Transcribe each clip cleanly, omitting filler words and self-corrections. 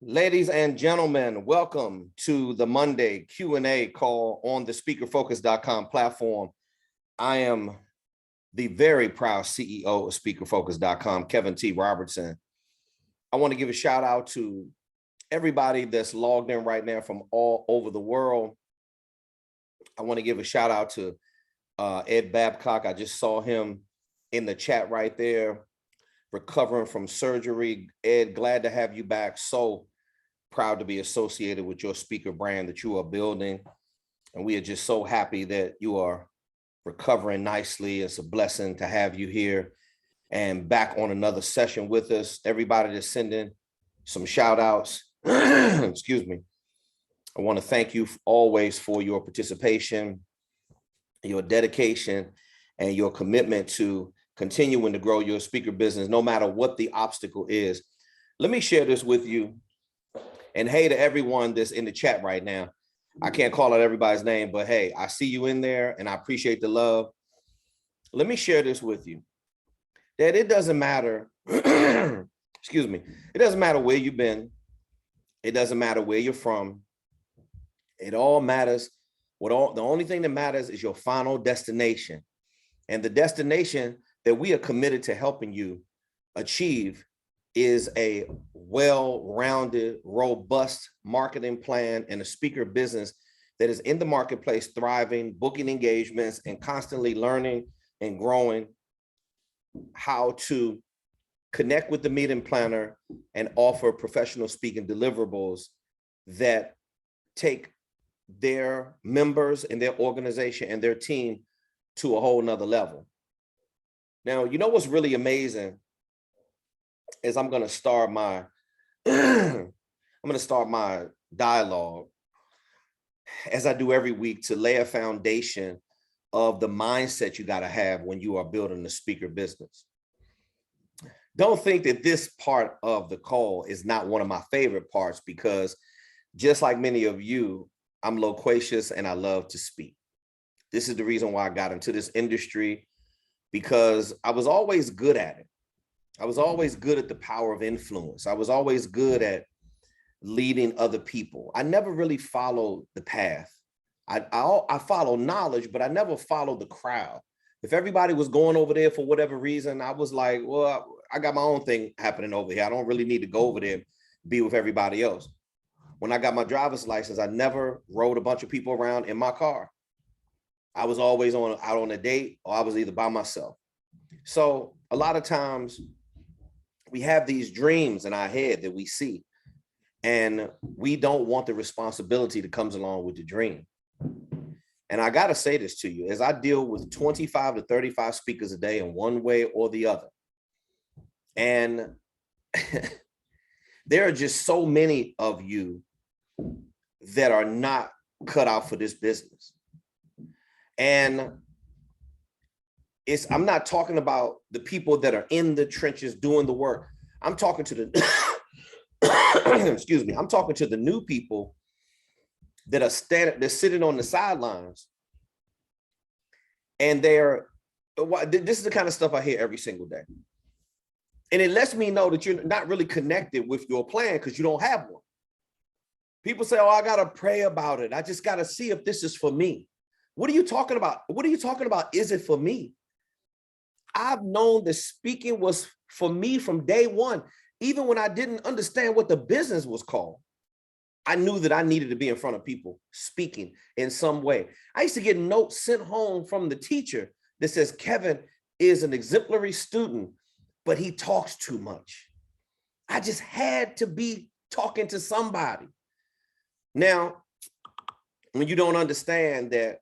Ladies and gentlemen, welcome to the Monday Q&A call on the speakerfocus.com platform. I am the very proud CEO of speakerfocus.com, Kevin T. Robertson. I want to give a shout out to everybody that's logged in right now from all over the world. I want to give a shout out to Ed Babcock. I just saw him in the chat right there, recovering from surgery. Ed, glad to have you back. So proud to be associated with your speaker brand that you are building. And we are just so happy that you are recovering nicely. It's a blessing to have you here and back on another session with us. Everybody that's sending some shout outs, excuse me. I want to thank you always for your participation, your dedication, and your commitment to continuing to grow your speaker business, no matter what the obstacle is. Let me share this with you. And hey to everyone that's in the chat right now. I can't call out everybody's name, but hey, I see you in there and I appreciate the love. Let me share this with you. That it doesn't matter, excuse me, it doesn't matter where you've been. It doesn't matter where you're from. It all matters. The only thing that matters is your final destination. And the destination that we are committed to helping you achieve is a well-rounded, robust marketing plan and a speaker business that is in the marketplace, thriving, booking engagements, and constantly learning and growing how to connect with the meeting planner and offer professional speaking deliverables that take their members and their organization and their team to a whole nother level. Now, you know what's really amazing is I'm going to start my dialogue, as I do every week, to lay a foundation of the mindset you got to have when you are building a speaker business. Don't think that this part of the call is not one of my favorite parts, because just like many of you, I'm loquacious and I love to speak. This is the reason why I got into this industry, because I was always good at it. I was always good at the power of influence. I was always good at leading other people. I never really followed the path. I follow knowledge, but I never followed the crowd. If everybody was going over there for whatever reason, I was like, well, I got my own thing happening over here. I don't really need to go over there and be with everybody else. When I got my driver's license, I never rode a bunch of people around in my car. I was always out on a date, or I was either by myself. So a lot of times we have these dreams in our head that we see, and we don't want the responsibility that comes along with the dream. And I got to say this to you, as I deal with 25 to 35 speakers a day in one way or the other. And there are just so many of you that are not cut out for this business. And I'm not talking about the people that are in the trenches doing the work. I'm talking to the, excuse me, I'm talking to the new people that are they're sitting on the sidelines. And this is the kind of stuff I hear every single day. And it lets me know that you're not really connected with your plan because you don't have one. People say, oh, I got to pray about it. I just got to see if this is for me. What are you talking about? What are you talking about? Is it for me? I've known that speaking was for me from day one. Even when I didn't understand what the business was called, I knew that I needed to be in front of people speaking in some way. I used to get notes sent home from the teacher that says, Kevin is an exemplary student, but he talks too much. I just had to be talking to somebody. Now, when you don't understand that,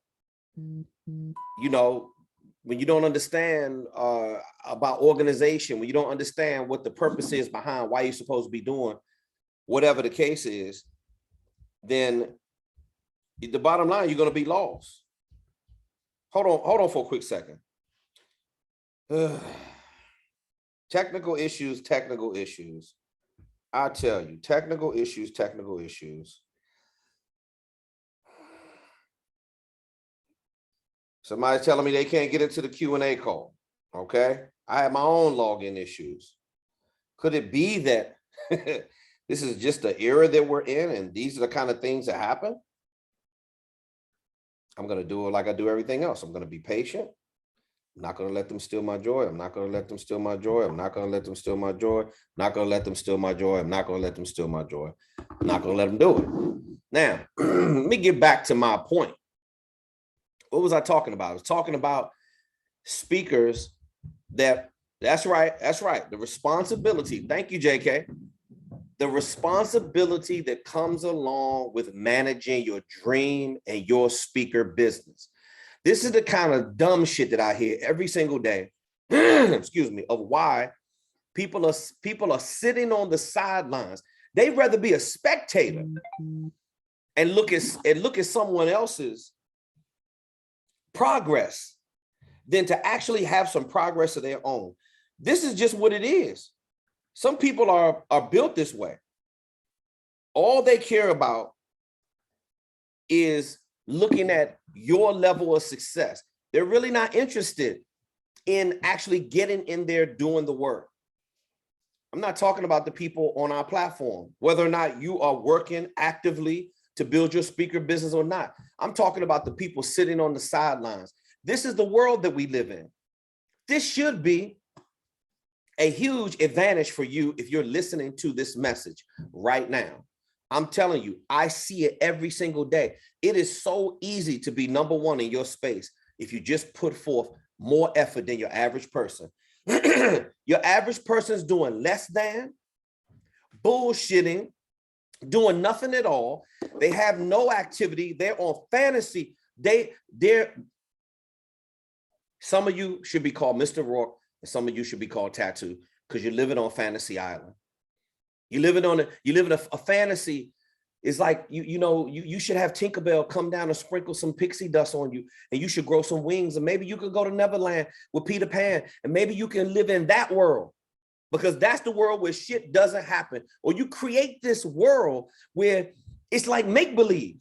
you know, when you don't understand about organization, when you don't understand what the purpose is behind why you're supposed to be doing whatever the case is, then the bottom line, you're going to be lost. Hold on for a quick second. Technical issues. I tell you, technical issues. Somebody's telling me they can't get into the Q&A call. Okay. I have my own login issues. Could it be that This is just the era that we're in, and these are the kind of things that happen. I'm going to do it like I do everything else. I'm going to be patient. I'm not going to let them steal my joy. I'm not going to let them steal my joy. I'm not going to let them steal my joy. I'm not going to let them steal my joy. I'm not going to let them steal my joy. I'm not going to let them do it. Now, let me get back to my point. What was I talking about? I was talking about speakers that's right. The responsibility. Thank you, JK. The responsibility that comes along with managing your dream and your speaker business. This is the kind of dumb shit that I hear every single day, excuse me, of why people are sitting on the sidelines. They'd rather be a spectator and look at someone else's progress than to actually have some progress of their own. This is just what it is. Some people are built this way. All they care about is looking at your level of success. They're really not interested in actually getting in there doing the work. I'm not talking about the people on our platform, whether or not you are working actively to build your speaker business or not. I'm talking about the people sitting on the sidelines. This is the world that we live in. This should be a huge advantage for you if you're listening to this message right now. I'm telling you, I see it every single day. It is so easy to be number one in your space if you just put forth more effort than your average person. Your average person is doing less than, bullshitting, doing nothing at all. They have no activity. They're on fantasy. Some of you should be called Mr. Rourke, and some of you should be called Tattoo, because you're living on Fantasy Island. You live in a fantasy. It's like you should have Tinkerbell come down and sprinkle some pixie dust on you, and you should grow some wings, and maybe you could go to Neverland with Peter Pan, and maybe you can live in that world, because that's the world where shit doesn't happen. Or you create this world where it's like make-believe.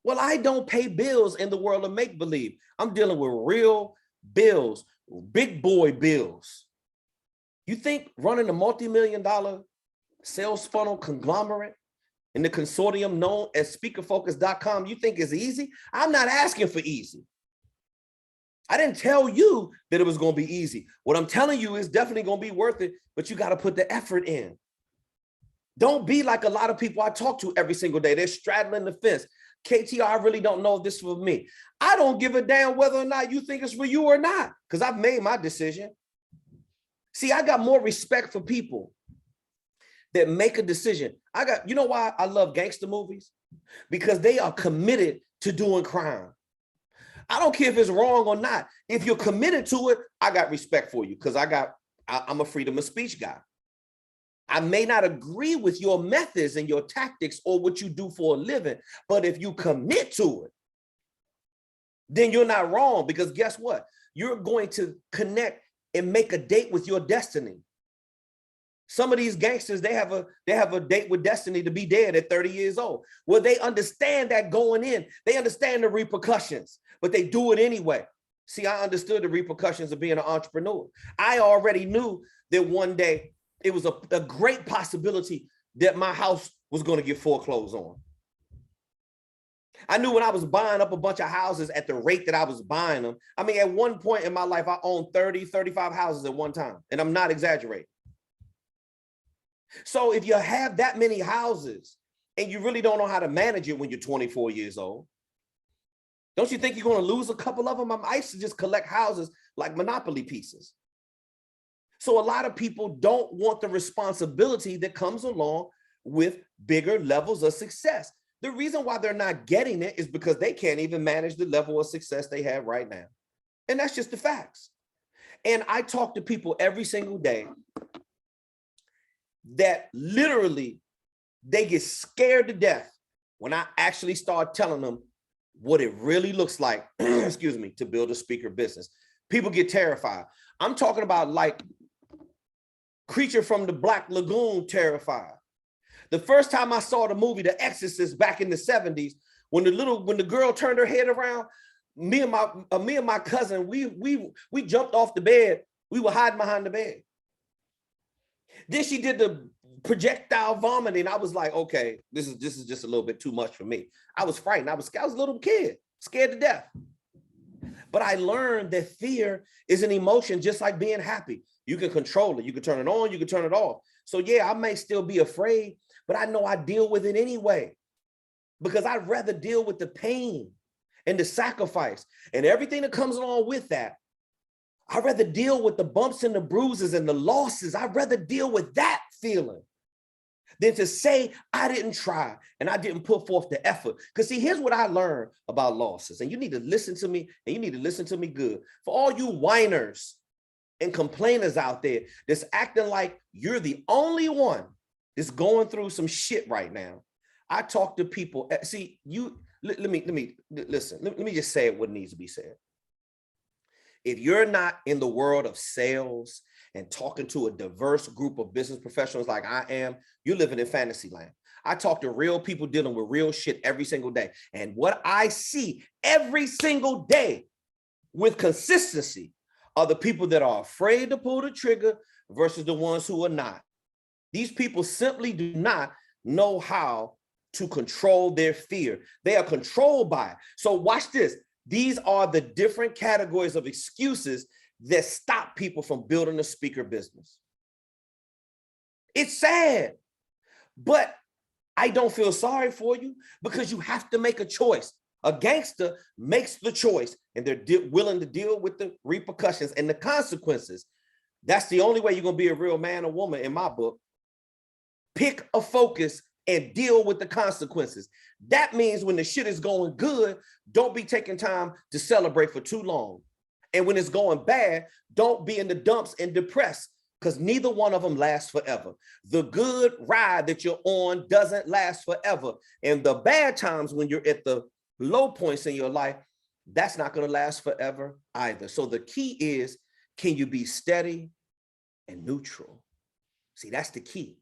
Well, I don't pay bills in the world of make-believe. I'm dealing with real bills, big boy bills. You think running a multi-million-dollar sales funnel conglomerate in the consortium known as speakerfocus.com, you think is easy? I'm not asking for easy. I didn't tell you that it was going to be easy. What I'm telling you is definitely going to be worth it, but you got to put the effort in. Don't be like a lot of people I talk to every single day. They're straddling the fence. KTR, I really don't know if this is for me. I don't give a damn whether or not you think it's for you or not, because I've made my decision. See, I got more respect for people that make a decision. You know why I love gangster movies? Because they are committed to doing crime. I don't care if it's wrong or not. If you're committed to it, I got respect for you, because I'm a freedom of speech guy. I may not agree with your methods and your tactics or what you do for a living, but if you commit to it, then you're not wrong, because guess what? You're going to connect and make a date with your destiny. Some of these gangsters, they have a date with destiny to be dead at 30 years old. Well, they understand that going in. They understand the repercussions, but they do it anyway. See, I understood the repercussions of being an entrepreneur. I already knew that one day it was a great possibility that my house was going to get foreclosed on. I knew when I was buying up a bunch of houses at the rate that I was buying them. I mean, at one point in my life, I owned 30, 35 houses at one time, and I'm not exaggerating. So if you have that many houses and you really don't know how to manage it when you're 24 years old, don't you think you're going to lose a couple of them? I used to just collect houses like Monopoly pieces. So a lot of people don't want the responsibility that comes along with bigger levels of success. The reason why they're not getting it is because they can't even manage the level of success they have right now. And that's just the facts. And I talk to people every single day that literally they get scared to death when I actually start telling them what it really looks like, excuse me, to build a speaker business. People get terrified. I'm talking about like Creature from the Black Lagoon terrified. The first time I saw the movie The Exorcist back in the 70s, when the girl turned her head around, me and my cousin, we jumped off the bed. We were hiding behind the bed. Then she did projectile vomiting. I was like, okay, this is just a little bit too much for me. I was frightened. I was a little kid, scared to death. But I learned that fear is an emotion just like being happy. You can control it. You can turn it on, you can turn it off. So yeah, I may still be afraid, but I know I deal with it anyway, because I'd rather deal with the pain and the sacrifice and everything that comes along with that. I'd rather deal with the bumps and the bruises and the losses. I'd rather deal with that feeling than to say I didn't try and I didn't put forth the effort. Because see, here's what I learned about losses, and you need to listen to me, and you need to listen to me good. For all you whiners and complainers out there that's acting like you're the only one that's going through some shit right now, I talk to people. See, let me just say what needs to be said. If you're not in the world of sales and talking to a diverse group of business professionals like I am, you're living in fantasy land. I talk to real people dealing with real shit every single day. And what I see every single day with consistency are the people that are afraid to pull the trigger versus the ones who are not. These people simply do not know how to control their fear. They are controlled by it. So watch this. These are the different categories of excuses that stop people from building a speaker business. It's sad, but I don't feel sorry for you, because you have to make a choice. A gangster makes the choice, and they're willing to deal with the repercussions and the consequences. That's the only way you're going to be a real man or woman in my book. Pick a focus and deal with the consequences. That means when the shit is going good, don't be taking time to celebrate for too long. And when it's going bad, don't be in the dumps and depressed, because neither one of them lasts forever. The good ride that you're on doesn't last forever. And the bad times when you're at the low points in your life, that's not going to last forever either. So the key is, can you be steady and neutral? See, that's the key.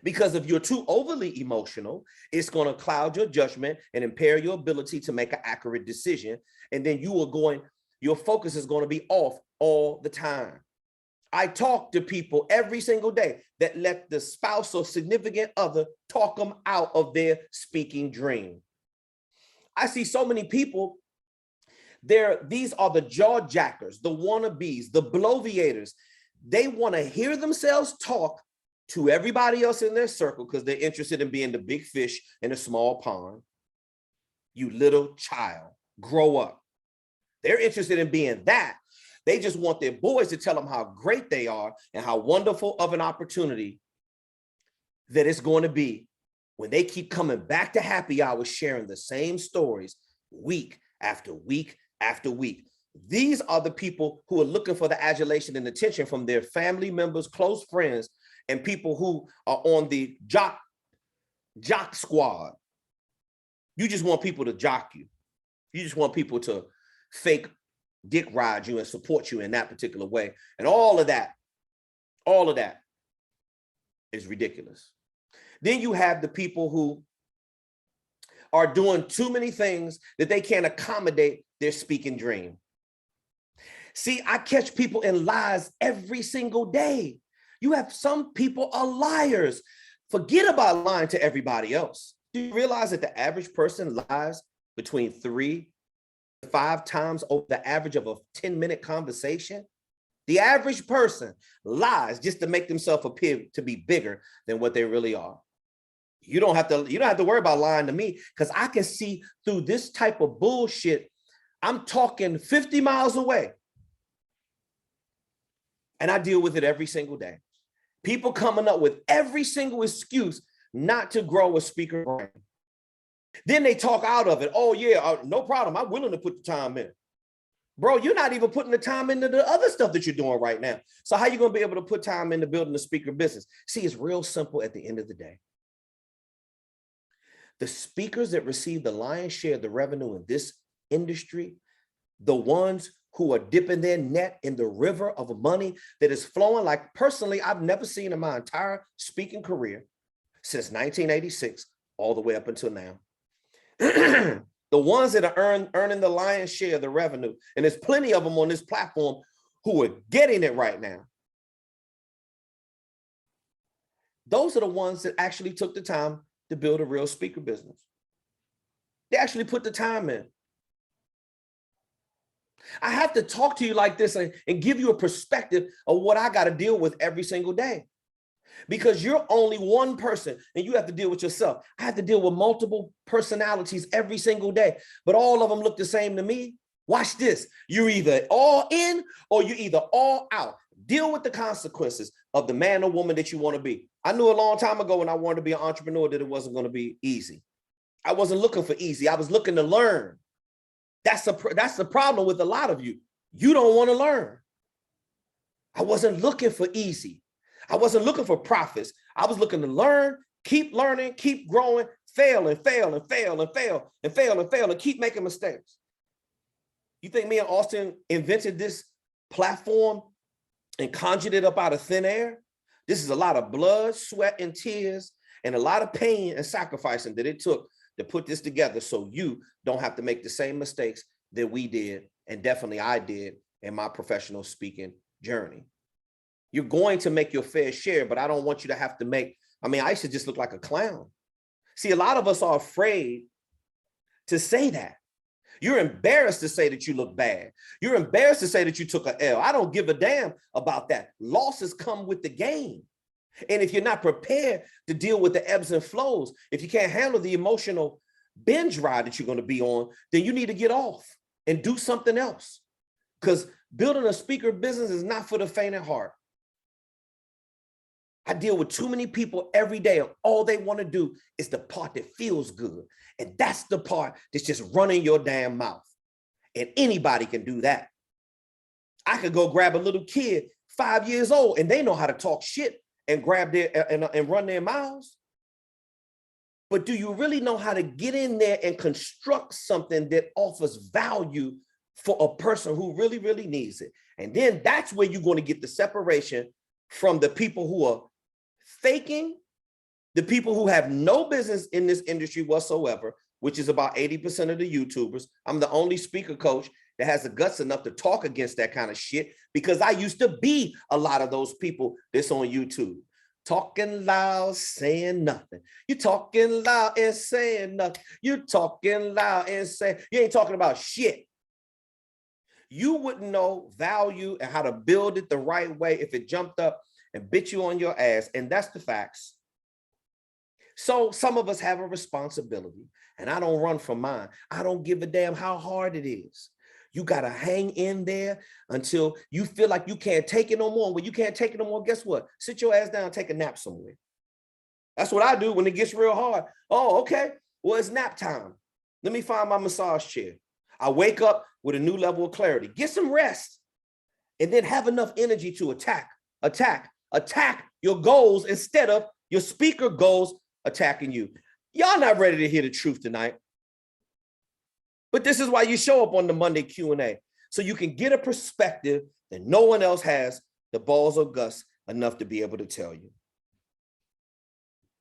Because if you're too overly emotional, it's going to cloud your judgment and impair your ability to make an accurate decision. And then your focus is going to be off all the time. I talk to people every single day that let the spouse or significant other talk them out of their speaking dream. I see so many people these are the jaw jackers, the wannabes, the bloviators. They want to hear themselves talk to everybody else in their circle because they're interested in being the big fish in a small pond. You little child, grow up. They're interested in being that. They just want their boys to tell them how great they are and how wonderful of an opportunity that it's going to be when they keep coming back to happy hour sharing the same stories week after week after week. These are the people who are looking for the adulation and attention from their family members, close friends, and people who are on the jock squad. You just want people to jock you. You just want people to fake dick ride you and support you in that particular way. And all of that is ridiculous. Then you have the people who are doing too many things that they can't accommodate their speaking dream. See, I catch people in lies every single day. You have some people are liars. Forget about lying to everybody else. Do you realize that the average person lies between 3 to 5 times over the average of a 10-minute conversation? The average person lies just to make themselves appear to be bigger than what they really are. You don't have to worry about lying to me, because I can see through this type of bullshit. I'm talking 50 miles away. And I deal with it every single day. People coming up with every single excuse not to grow a speaker brand. Then they talk out of it. Oh yeah, no problem. I'm willing to put the time in. Bro, you're not even putting the time into the other stuff that you're doing right now. So how are you going to be able to put time into building a speaker business? See, it's real simple at the end of the day. The speakers that receive the lion's share of the revenue in this industry, the ones who are dipping their net in the river of money that is flowing like personally I've never seen in my entire speaking career since 1986 all the way up until now. The ones that are earning the lion's share of the revenue, and there's plenty of them on this platform who are getting it right now. those are the ones that actually took the time to build a real speaker business. They actually put the time in. I have to talk to you like this and give you a perspective of what I got to deal with every single day. Because you're only one person and you have to deal with yourself. I have to deal with multiple personalities every single day, but all of them look the same to me. Watch this. You're either all in or you're either all out. Deal with the consequences of the man or woman that you want to be. I knew a long time ago when I wanted to be an entrepreneur that it wasn't going to be easy. I wasn't looking for easy. I was looking to learn. That's the problem with a lot of you. You don't want to learn. I wasn't looking for easy. I wasn't looking for profits. I was looking to learn, keep learning, keep growing, fail and fail and fail and fail and fail and fail and keep making mistakes. You think me and Austin invented this platform and conjured it up out of thin air? This is a lot of blood, sweat, and tears, and a lot of pain and sacrificing that it took to put this together so you don't have to make the same mistakes that we did, and definitely I did in my professional speaking journey. You're going to make your fair share, but I don't want you to have to make, I used to just look like a clown. See, a lot of us are afraid to say that. You're embarrassed to say that you look bad. You're embarrassed to say that you took an L. I don't give a damn about that. Losses come with the game. And if you're not prepared to deal with the ebbs and flows, if you can't handle the emotional binge ride that you're going to be on, then you need to get off and do something else. Because building a speaker business is not for the faint at heart. I deal with too many people every day, and all they want to do is the part that feels good. And that's the part that's just running your damn mouth. And anybody can do that. I could go grab a little kid, 5 years old, and they know how to talk shit and grab their and run their mouths. But do you really know how to get in there and construct something that offers value for a person who really, really needs it? And then that's where you're going to get the separation from the people who are faking, the people who have no business in this industry whatsoever, which is about 80% of the YouTubers. I'm the only speaker coach that has the guts enough to talk against that kind of shit, because I used to be a lot of those people that's on YouTube. Talking loud, saying nothing. You're talking loud and saying nothing. You're talking loud and saying, you ain't talking about shit. You wouldn't know value and how to build it the right way if it jumped up and bit you on your ass. And that's the facts. So some of us have a responsibility, and I don't run from mine. I don't give a damn how hard it is. You got to hang in there until you feel like you can't take it no more. When you can't take it no more, guess what? Sit your ass down, take a nap somewhere. That's what I do when it gets real hard. Oh, okay. Well, it's nap time. Let me find my massage chair. I wake up with a new level of clarity. Get some rest, and then have enough energy to attack your goals instead of your speaker goals attacking you. Y'all not ready to hear the truth tonight. But this is why you show up on the Monday Q&A, so you can get a perspective that no one else has the balls or guts enough to be able to tell you.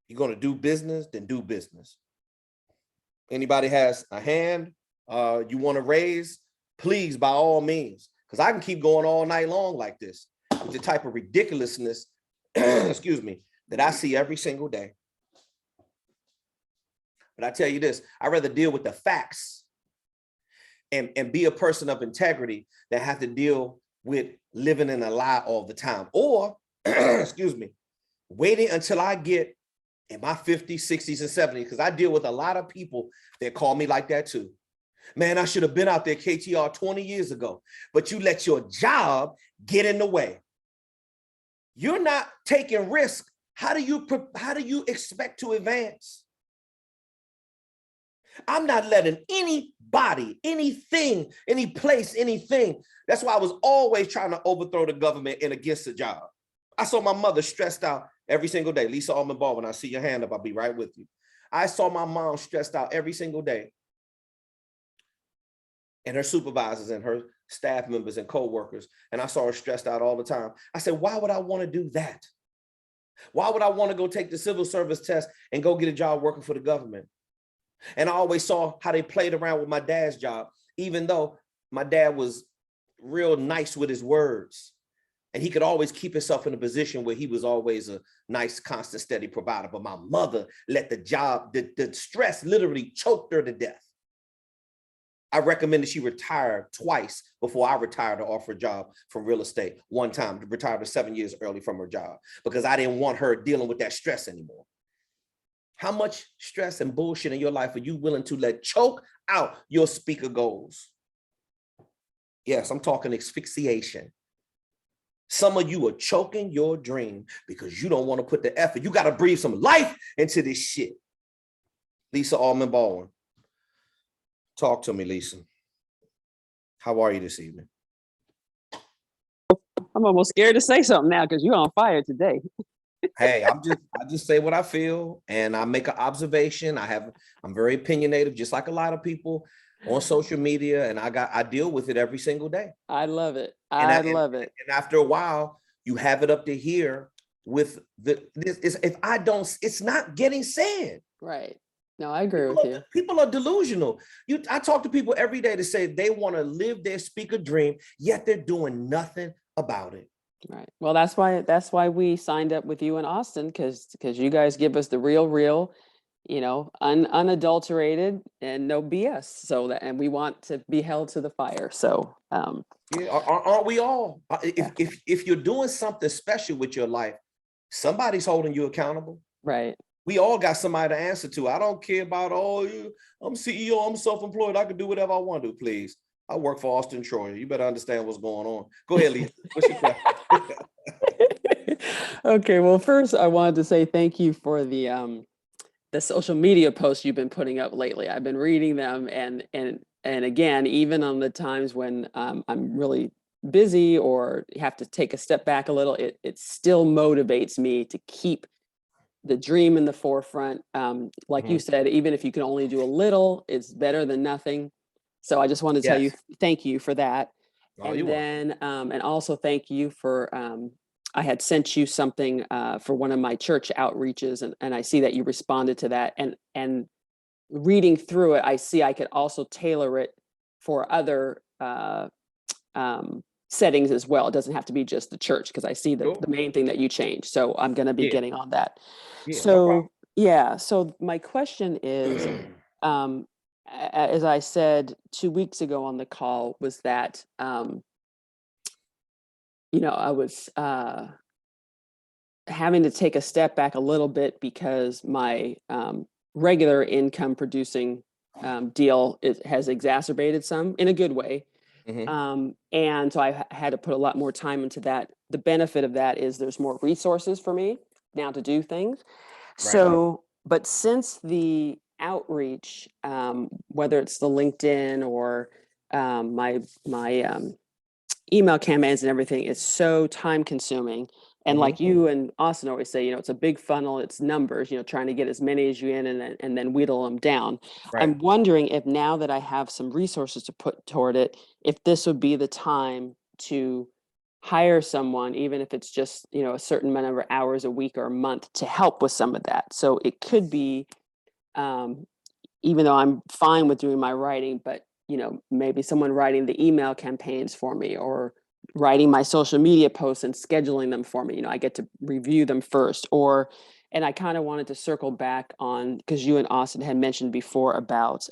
You're going to do business, then do business. Anybody has a hand you want to raise, please, by all means, because I can keep going all night long like this with the type of ridiculousness, excuse me, that I see every single day. But I tell you this, I'd rather deal with the facts and be a person of integrity that have to deal with living in a lie all the time. Or, excuse me, waiting until I get in my 50s, 60s, and 70s, because I deal with a lot of people that call me like that too. Man, I should have been out there, KTR, 20 years ago, but you let your job get in the way. You're not taking risks. How do you expect to advance? I'm not letting anybody, anything, any place, anything. That's why I was always trying to overthrow the government and against the job. I saw my mother stressed out every single day. Lisa Almond Ball, when I see your hand up, I'll be right with you. I saw my mom stressed out every single day, and her supervisors and her staff members and co-workers, and I saw her stressed out all the time. I said, why would I want to do that? Why would I want to go take the civil service test and go get a job working for the government? And I always saw how they played around with my dad's job, even though my dad was real nice with his words. And he could always keep himself in a position where he was always a nice, constant, steady provider. But my mother let the stress literally choked her to death. I recommended she retire twice before I retired to offer a job from real estate. One time, retired her 7 years early from her job because I didn't want her dealing with that stress anymore. How much stress and bullshit in your life are you willing to let choke out your speaker goals? Yes, I'm talking asphyxiation. Some of you are choking your dream because you don't want to put the effort. You got to breathe some life into this shit. Lisa Allman Baldwin. Talk to me, Lisa. How are you this evening? I'm almost scared to say something now because you're on fire today. Hey, I just say what I feel and I make an observation. I'm very opinionated, just like a lot of people on social media, and I deal with it every single day. I love it. I love it. And after a while, you have it up to here with it's not getting said. Right. No, I agree with you. People are delusional. I talk to people every day to say they want to live their speaker dream, yet they're doing nothing about it. Right. Well, that's why we signed up with you and Austin, because you guys give us the real, unadulterated and no BS. So and we want to be held to the fire. So yeah, aren't we all? If you're doing something special with your life, somebody's holding you accountable. Right. We all got somebody to answer to. I don't care about, I'm CEO, I'm self-employed, I can do whatever I want to do, please. I work for Auston Troyer. You better understand what's going on. Go ahead, Lisa. What's your question? Okay, well, first I wanted to say thank you for the social media posts you've been putting up lately. I've been reading them, and again, even on the times when I'm really busy or have to take a step back a little, it still motivates me to keep the dream in the forefront. Like you said, even if you can only do a little, it's better than nothing. So I just wanted to tell you, thank you for that. Oh, and then, and also thank you for, I had sent you something for one of my church outreaches, and I see that you responded to that. And reading through it, I see I could also tailor it for other settings as well. It doesn't have to be just the church, because I see the main thing that you changed. So I'm going to be getting on that. Yeah, so so my question is, as I said 2 weeks ago on the call, was that I was having to take a step back a little bit because my regular income producing deal has exacerbated some, in a good way. And so I had to put a lot more time into that. The benefit of that is there's more resources for me now to do things. So, but since the outreach, whether it's the LinkedIn or my email campaigns and everything, is so time consuming. And like you and Austin always say, it's a big funnel, it's numbers, trying to get as many as you in and then whittle them down. I'm wondering if, now that I have some resources to put toward it, if this would be the time to hire someone, even if it's just, a certain number of hours a week or a month, to help with some of that. So it could be, even though I'm fine with doing my writing, but, maybe someone writing the email campaigns for me, or writing my social media posts and scheduling them for me. I get to review them first. And I kind of wanted to circle back on, because you and Austin had mentioned before about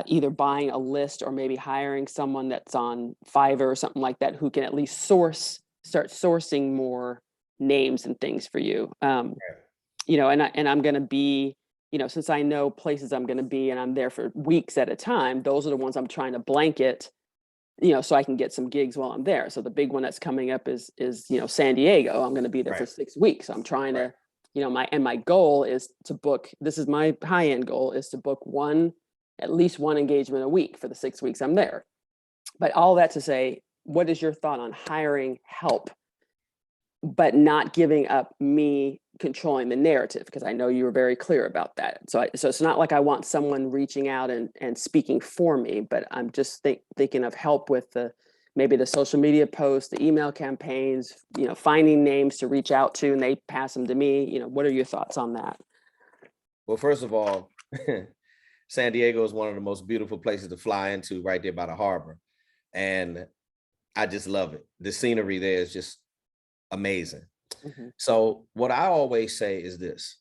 either buying a list or maybe hiring someone that's on Fiverr or something like that, who can at least start sourcing more names and things for you. And I'm going to be, since I know places I'm going to be and I'm there for weeks at a time, those are the ones I'm trying to blanket, so I can get some gigs while I'm there. So the big one that's coming up is San Diego. I'm going to be there for 6 weeks. So I'm trying to, my goal is to book, this is my high end goal, is to book at least one engagement a week for the 6 weeks I'm there. But all that to say, what is your thought on hiring help, but not giving up me controlling the narrative? Because I know you were very clear about that. So it's not like I want someone reaching out and speaking for me, but I'm just thinking of help with maybe the social media posts, the email campaigns, finding names to reach out to, and they pass them to me. What are your thoughts on that? Well, first of all, San Diego is one of the most beautiful places to fly into, right there by the harbor. And I just love it. The scenery there is just amazing. Mm-hmm. So what I always say is this: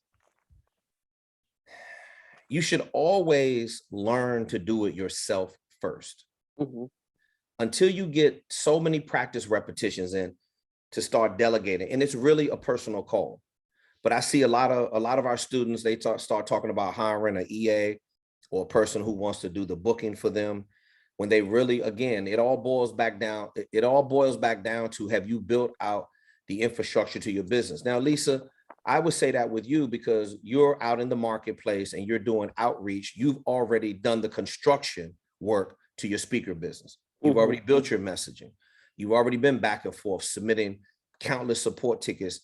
you should always learn to do it yourself first. Mm-hmm. Until you get so many practice repetitions in to start delegating. And it's really a personal call. But I see a lot of our students, they start talking about hiring an EA or a person who wants to do the booking for them, when they really, again, it all boils back down to, have you built out the infrastructure to your business? Now, Lisa, I would say that with you because you're out in the marketplace and you're doing outreach. You've already done the construction work to your speaker business. You've already built your messaging. You've already been back and forth submitting countless support tickets,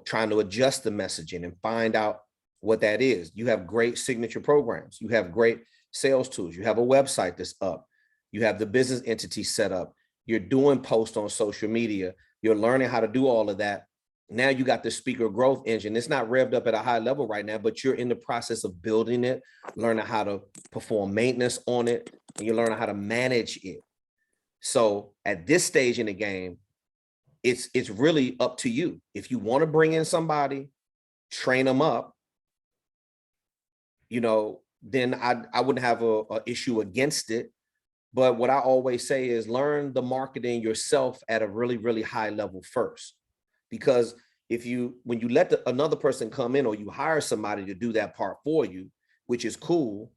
trying to adjust the messaging and find out what that is. You have great signature programs. You have great sales tools. You have a website that's up. You have the business entity set up. You're doing posts on social media. You're learning how to do all of that. Now you got the speaker growth engine. It's not revved up at a high level right now, but you're in the process of building it, learning how to perform maintenance on it, and you're learning how to manage it. So at this stage in the game, it's really up to you. If you want to bring in somebody, train them up, then I wouldn't have a issue against it. But what I always say is learn the marketing yourself at a really, really high level first. Because when you let another person come in or you hire somebody to do that part for you, which is cool,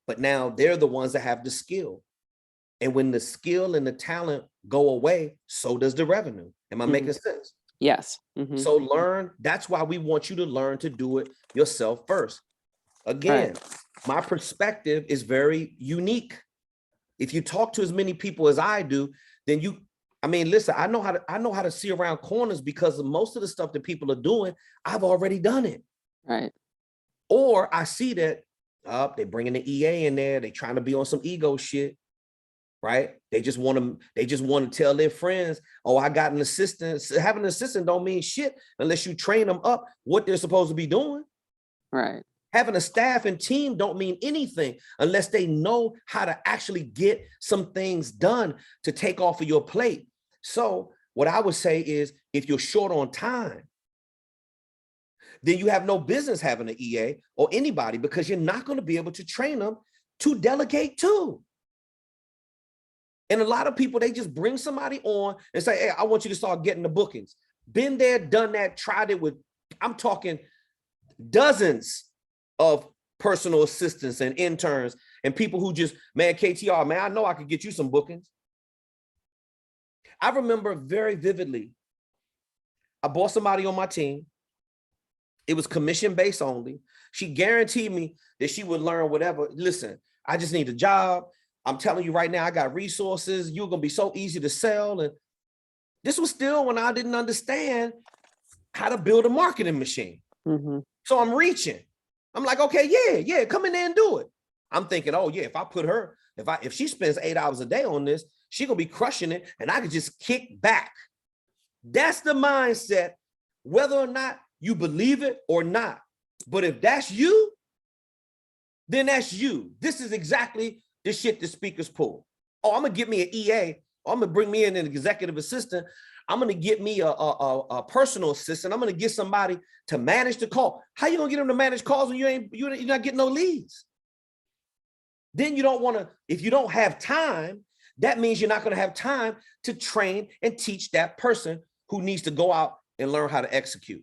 but now they're the ones that have the skill. And when the skill and the talent go away, so does the revenue. Am I making sense? Yes. So that's why we want you to learn to do it yourself first. Again, my perspective is very unique. If you talk to as many people as I do, then listen, I know how to see around corners because of most of the stuff that people are doing, I've already done it. Right. Or I see that they're bringing the EA in there. They're trying to be on some ego shit, right? They just want to tell their friends, oh, I got an assistant. Having an assistant don't mean shit unless you train them up what they're supposed to be doing. Right. Having a staff and team don't mean anything unless they know how to actually get some things done to take off of your plate. So what I would say is if you're short on time, then you have no business having an EA or anybody because you're not going to be able to train them to delegate to. And a lot of people, they just bring somebody on and say, hey, I want you to start getting the bookings. Been there, done that, tried it with, I'm talking dozens of personal assistants and interns and people who just, man, KTR, man, I know I could get you some bookings. I remember very vividly, I bought somebody on my team. It was commission based only. She guaranteed me that she would learn whatever. Listen, I just need a job. I'm telling you right now, I got resources. You're going to be so easy to sell. And this was still when I didn't understand how to build a marketing machine. So I'm reaching. I'm like, okay, yeah, come in there and do it. I'm thinking, oh yeah, if she spends 8 hours a day on this, she's going to be crushing it and I could just kick back. That's the mindset, whether or not you believe it or not. But if that's you, then that's you. This is exactly the shit the speakers pull. Oh, I'm going to get me an EA. I'm going to bring me in an executive assistant. I'm going to get me a personal assistant. I'm going to get somebody to manage the call. How you going to get them to manage calls when you're not getting no leads? Then you don't want to, if you don't have time, that means you're not going to have time to train and teach that person who needs to go out and learn how to execute.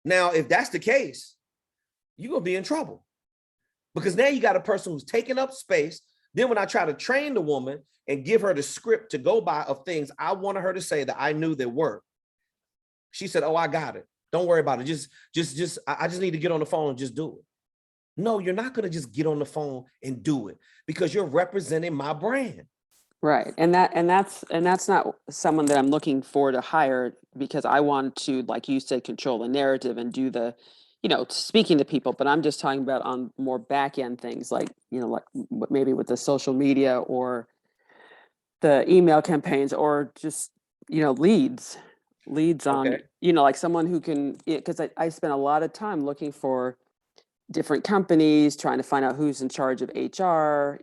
Now, if that's the case, you're going to be in trouble because now you got a person who's taking up space. Then when I try to train the woman and give her the script to go by of things I wanted her to say that I knew that worked, she said, oh, I got it. Don't worry about it. I just need to get on the phone and just do it. No, you're not going to just get on the phone and do it because you're representing my brand. Right. And that's not someone that I'm looking for to hire because I want to, like you said, control the narrative and do the, speaking to people, but I'm just talking about on more back end things like maybe with the social media or the email campaigns or just, leads on, Okay. like someone who can, because I spent a lot of time looking for different companies, trying to find out who's in charge of HR,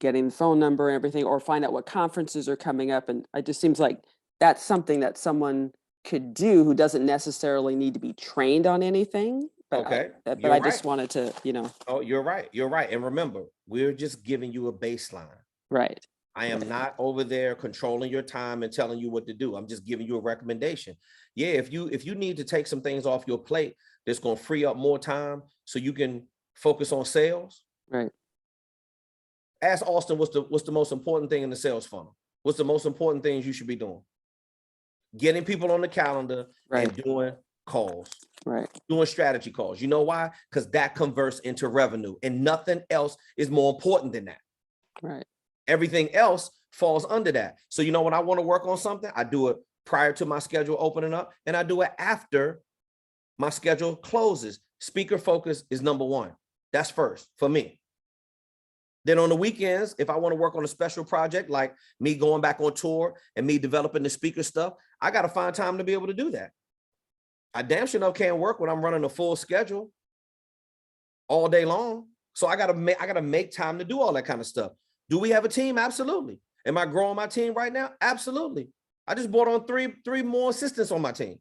getting the phone number and everything, or find out what conferences are coming up. And it just seems like that's something that someone could do who doesn't necessarily need to be trained on anything. But Okay, but you're I right. just wanted to, Oh, you're right. You're right. And remember, we're just giving you a baseline. right. I am not over there controlling your time and telling you what to do. I'm just giving you a recommendation. Yeah, if you need to take some things off your plate that's going to free up more time so you can focus on sales. Right. Ask Austin what's the most important thing in the sales funnel? What's the most important things you should be doing? Getting people on the calendar and doing calls. Right. Doing strategy calls. You know why? Because that converts into revenue, and nothing else is more important than that. Right. Everything else falls under that. So, when I want to work on something, I do it prior to my schedule opening up, and I do it after my schedule closes. Speaker focus is number one. That's first for me. Then on the weekends, if I want to work on a special project, like me going back on tour and me developing the speaker stuff, I got to find time to be able to do that. I damn sure enough can't work when I'm running a full schedule all day long. So I gotta make time to do all that kind of stuff. Do we have a team? Absolutely. Am I growing my team right now? Absolutely. I just brought on three more assistants on my team.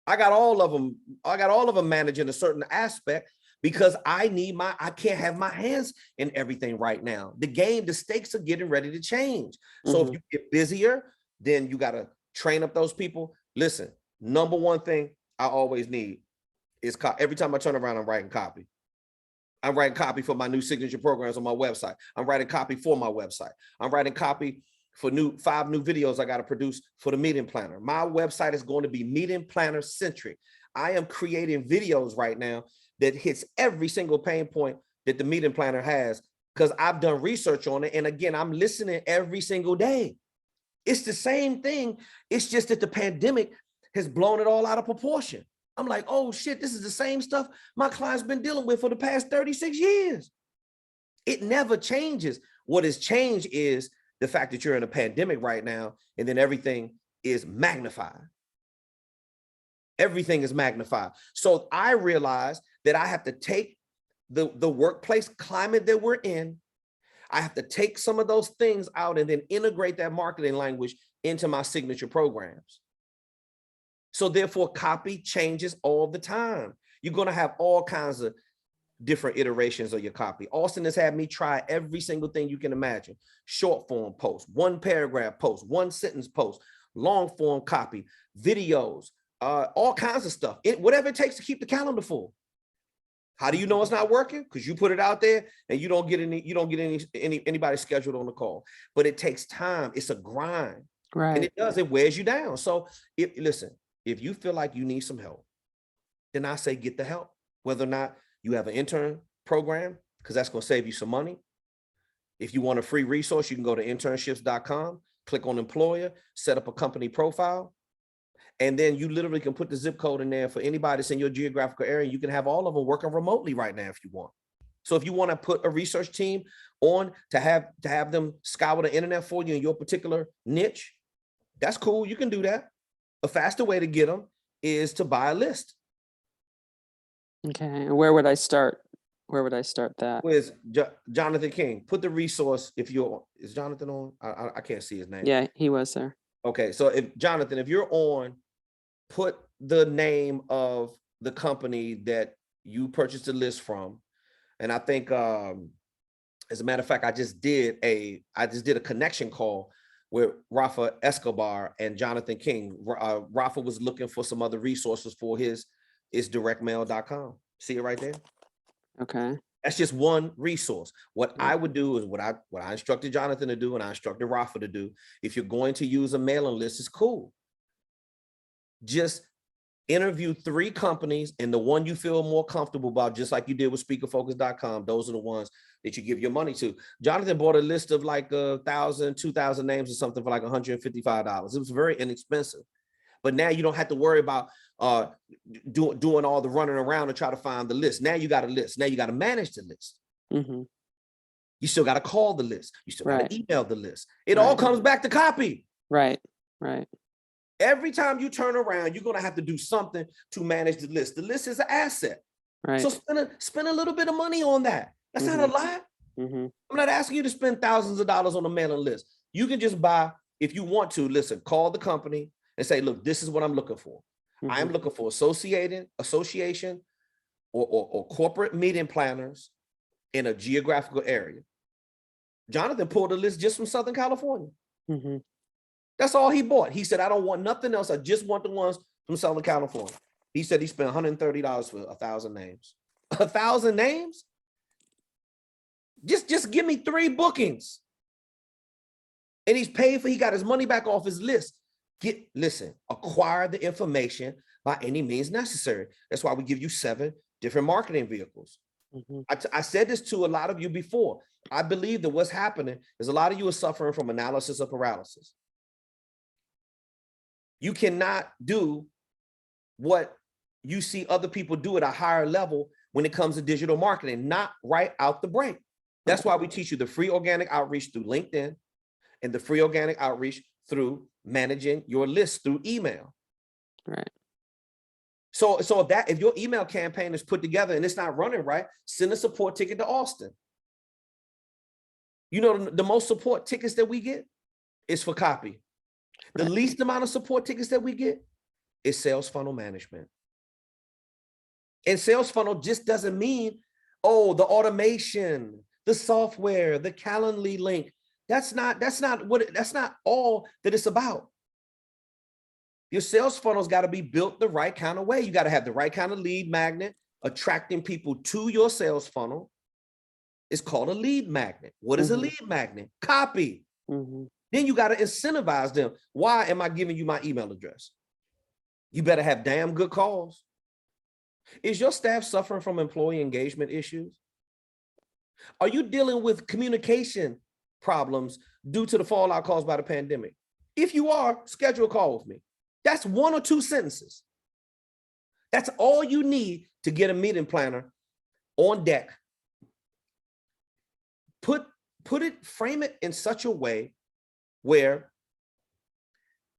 I got all of them managing a certain aspect because I can't have my hands in everything right now. The stakes are getting ready to change. So if you get busier, then you got to train up those people. Listen, number one thing I always need is every time I turn around, I'm writing copy. I'm writing copy for my new signature programs on my website. I'm writing copy for my website. I'm writing copy for 5 new videos I got to produce for the meeting planner. My website is going to be meeting planner centric. I am creating videos right now that hits every single pain point that the meeting planner has because I've done research on it. And again, I'm listening every single day. It's the same thing. It's just that the pandemic has blown it all out of proportion. I'm like, oh shit, this is the same stuff my client's been dealing with for the past 36 years. It never changes. What has changed is the fact that you're in a pandemic right now, and then everything is magnified. Everything is magnified. So I realized that I have to take the workplace climate that we're in. I have to take some of those things out and then integrate that marketing language into my signature programs. So therefore, copy changes all the time. You're going to have all kinds of different iterations of your copy. Austin has had me try every single thing you can imagine. Short form post, 1 paragraph post, 1 sentence post, long form copy, videos, all kinds of stuff. Whatever it takes to keep the calendar full. How do you know it's not working? Because you put it out there and you don't get anybody scheduled on the call. But it takes time. It's a grind. Right. And it wears you down. So listen, if you feel like you need some help, then I say get the help. Whether or not you have an intern program, because that's going to save you some money. If you want a free resource, you can go to internships.com, click on employer, set up a company profile. And then you literally can put the zip code in there for anybody that's in your geographical area. You can have all of them working remotely right now if you want. So if you want to put a research team on to have them scour the internet for you in your particular niche, that's cool. You can do that. A faster way to get them is to buy a list. Okay. Where would I start? Where would I start that? Where's Jonathan King? Put the resource is Jonathan on? I can't see his name. Yeah, he was there. Okay. So if you're on, put the name of the company that you purchased the list from. And I think, as a matter of fact, I just did a connection call with Rafa Escobar and Jonathan King. Rafa was looking for some other resources for his directmail.com. See it right there? Okay. That's just one resource. What I would do is what I instructed Jonathan to do and I instructed Rafa to do. If you're going to use a mailing list, it's cool. Just interview 3 companies and the one you feel more comfortable about, just like you did with speakerfocus.com. Those are the ones that you give your money to. Jonathan bought a list of like 1,000, 2,000 names or something for like $155. It was very inexpensive. But now you don't have to worry about doing all the running around to try to find the list. Now you got a list. Now you got to manage the list. Mm-hmm. You still got to call the list. You still got to email the list. It all comes back to copy. Right. Every time you turn around, you're going to have to do something to manage the list. The list is an asset. Right. So spend a little bit of money on that. That's not a lot. Mm-hmm. I'm not asking you to spend thousands of dollars on a mailing list. You can just buy, if you want to, listen, call the company and say, look, this is what I'm looking for. I am looking for association or corporate meeting planners in a geographical area. Jonathan pulled a list just from Southern California. Mm-hmm. That's all he bought. He said, I don't want nothing else. I just want the ones from Southern California. He said he spent $130 for 1,000 names. 1,000 names? Just give me 3 bookings. And he's paid for, he got his money back off his list. Listen, acquire the information by any means necessary. That's why we give you 7 different marketing vehicles. Mm-hmm. I said this to a lot of you before. I believe that what's happening is a lot of you are suffering from analysis of paralysis. You cannot do what you see other people do at a higher level when it comes to digital marketing, not right out the break. That's why we teach you the free organic outreach through LinkedIn and the free organic outreach through managing your list through email. Right. So if your email campaign is put together and it's not running right, send a support ticket to Auston. You know, the most support tickets that we get is for copy. The least amount of support tickets that we get is sales funnel management. And sales funnel just doesn't mean, oh, the automation, the software, the Calendly link. That's not all that it's about. Your sales funnel's got to be built the right kind of way. You got to have the right kind of lead magnet, attracting people to your sales funnel. It's called a lead magnet. What is a lead magnet? Copy. Then you got to incentivize them. Why am I giving you my email address? You better have damn good calls. Is your staff suffering from employee engagement issues? Are you dealing with communication problems due to the fallout caused by the pandemic? If you are, schedule a call with me. That's 1 or 2 sentences. That's all you need to get a meeting planner on deck. Frame it in such a way where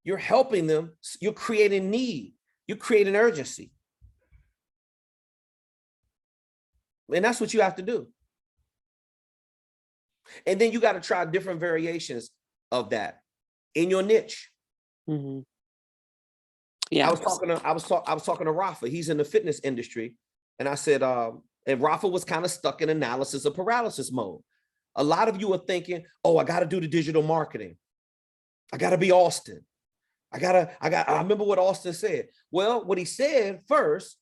you're helping them, you're creating need, you're creating urgency. And that's what you have to do. And then you got to try different variations of that in your niche. Yeah, I was talking to Rafa. He's in the fitness industry, and I said, and Rafa was kind of stuck in analysis of paralysis mode. A lot of you are thinking, oh, I got to do the digital marketing. I got to be Auston. I remember what Auston said. Well, what he said first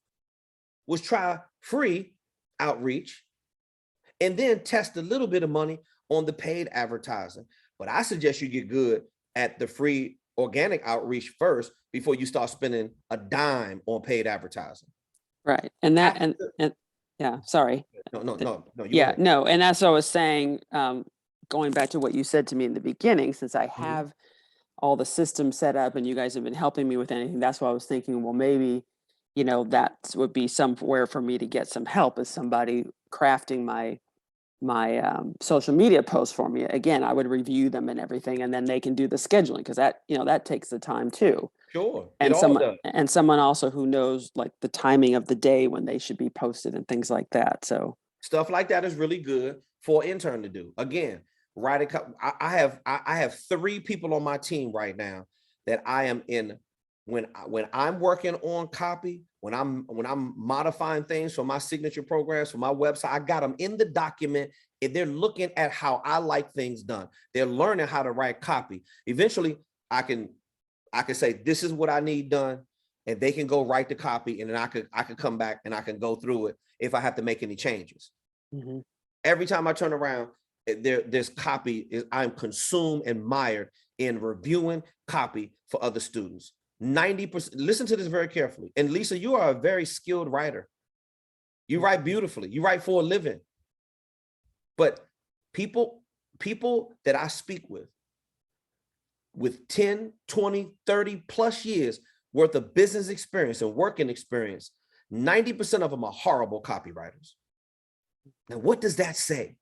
was try free outreach and then test a little bit of money on the paid advertising. But I suggest you get good at the free organic outreach first before you start spending a dime on paid advertising. Right. And that, and yeah, sorry. No. Yeah, no. And that's what I was saying, going back to what you said to me in the beginning, since I have all the systems set up and you guys have been helping me with anything, that's why I was thinking, well, maybe, you know, that would be somewhere for me to get some help as somebody crafting my social media posts for me. Again, I would review them and everything, and then they can do the scheduling, because that, you know, that takes the time too. Sure. And someone also who knows like the timing of the day when they should be posted and things like that. So stuff like that is really good for an intern to do. Again, I have 3 people on my team right now that I am in. When I'm working on copy, when I'm modifying things for my signature programs, for my website, I got them in the document and they're looking at how I like things done. They're learning how to write copy. Eventually, I can say, this is what I need done, and they can go write the copy, and then I could come back and I can go through it if I have to make any changes. Every time I turn around, there's copy. I'm consumed and mired in reviewing copy for other students. 90%, listen to this very carefully. And Lisa, you are a very skilled writer. You write beautifully. You write for a living. But people that I speak with 10, 20, 30 plus years worth of business experience and working experience, 90% of them are horrible copywriters. Now, what does that say?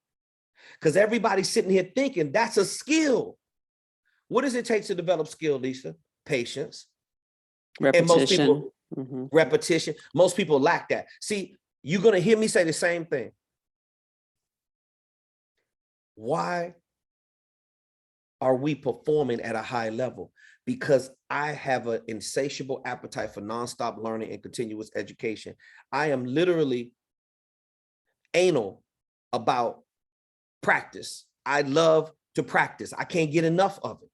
Because everybody's sitting here thinking that's a skill. What does it take to develop skill, Lisa? Patience. Repetition. And most people, repetition. Most people lack that. See, you're going to hear me say the same thing. Why are we performing at a high level? Because I have an insatiable appetite for nonstop learning and continuous education. I am literally anal about practice. I love to practice. I can't get enough of it.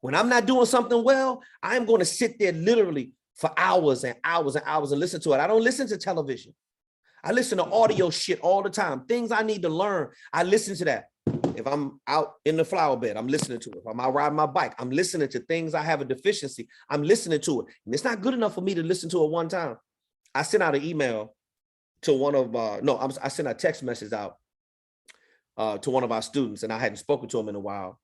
When I'm not doing something well, I'm going to sit there literally for hours and hours and hours and listen to it. I don't listen to television. I listen to audio shit all the time. Things I need to learn, I listen to that. If I'm out in the flower bed, I'm listening to it. If I'm out riding my bike, I'm listening to things I have a deficiency. I'm listening to it. And it's not good enough for me to listen to it one time. I sent out an email to one of, I sent a text message out to one of our students, and I hadn't spoken to him in a while.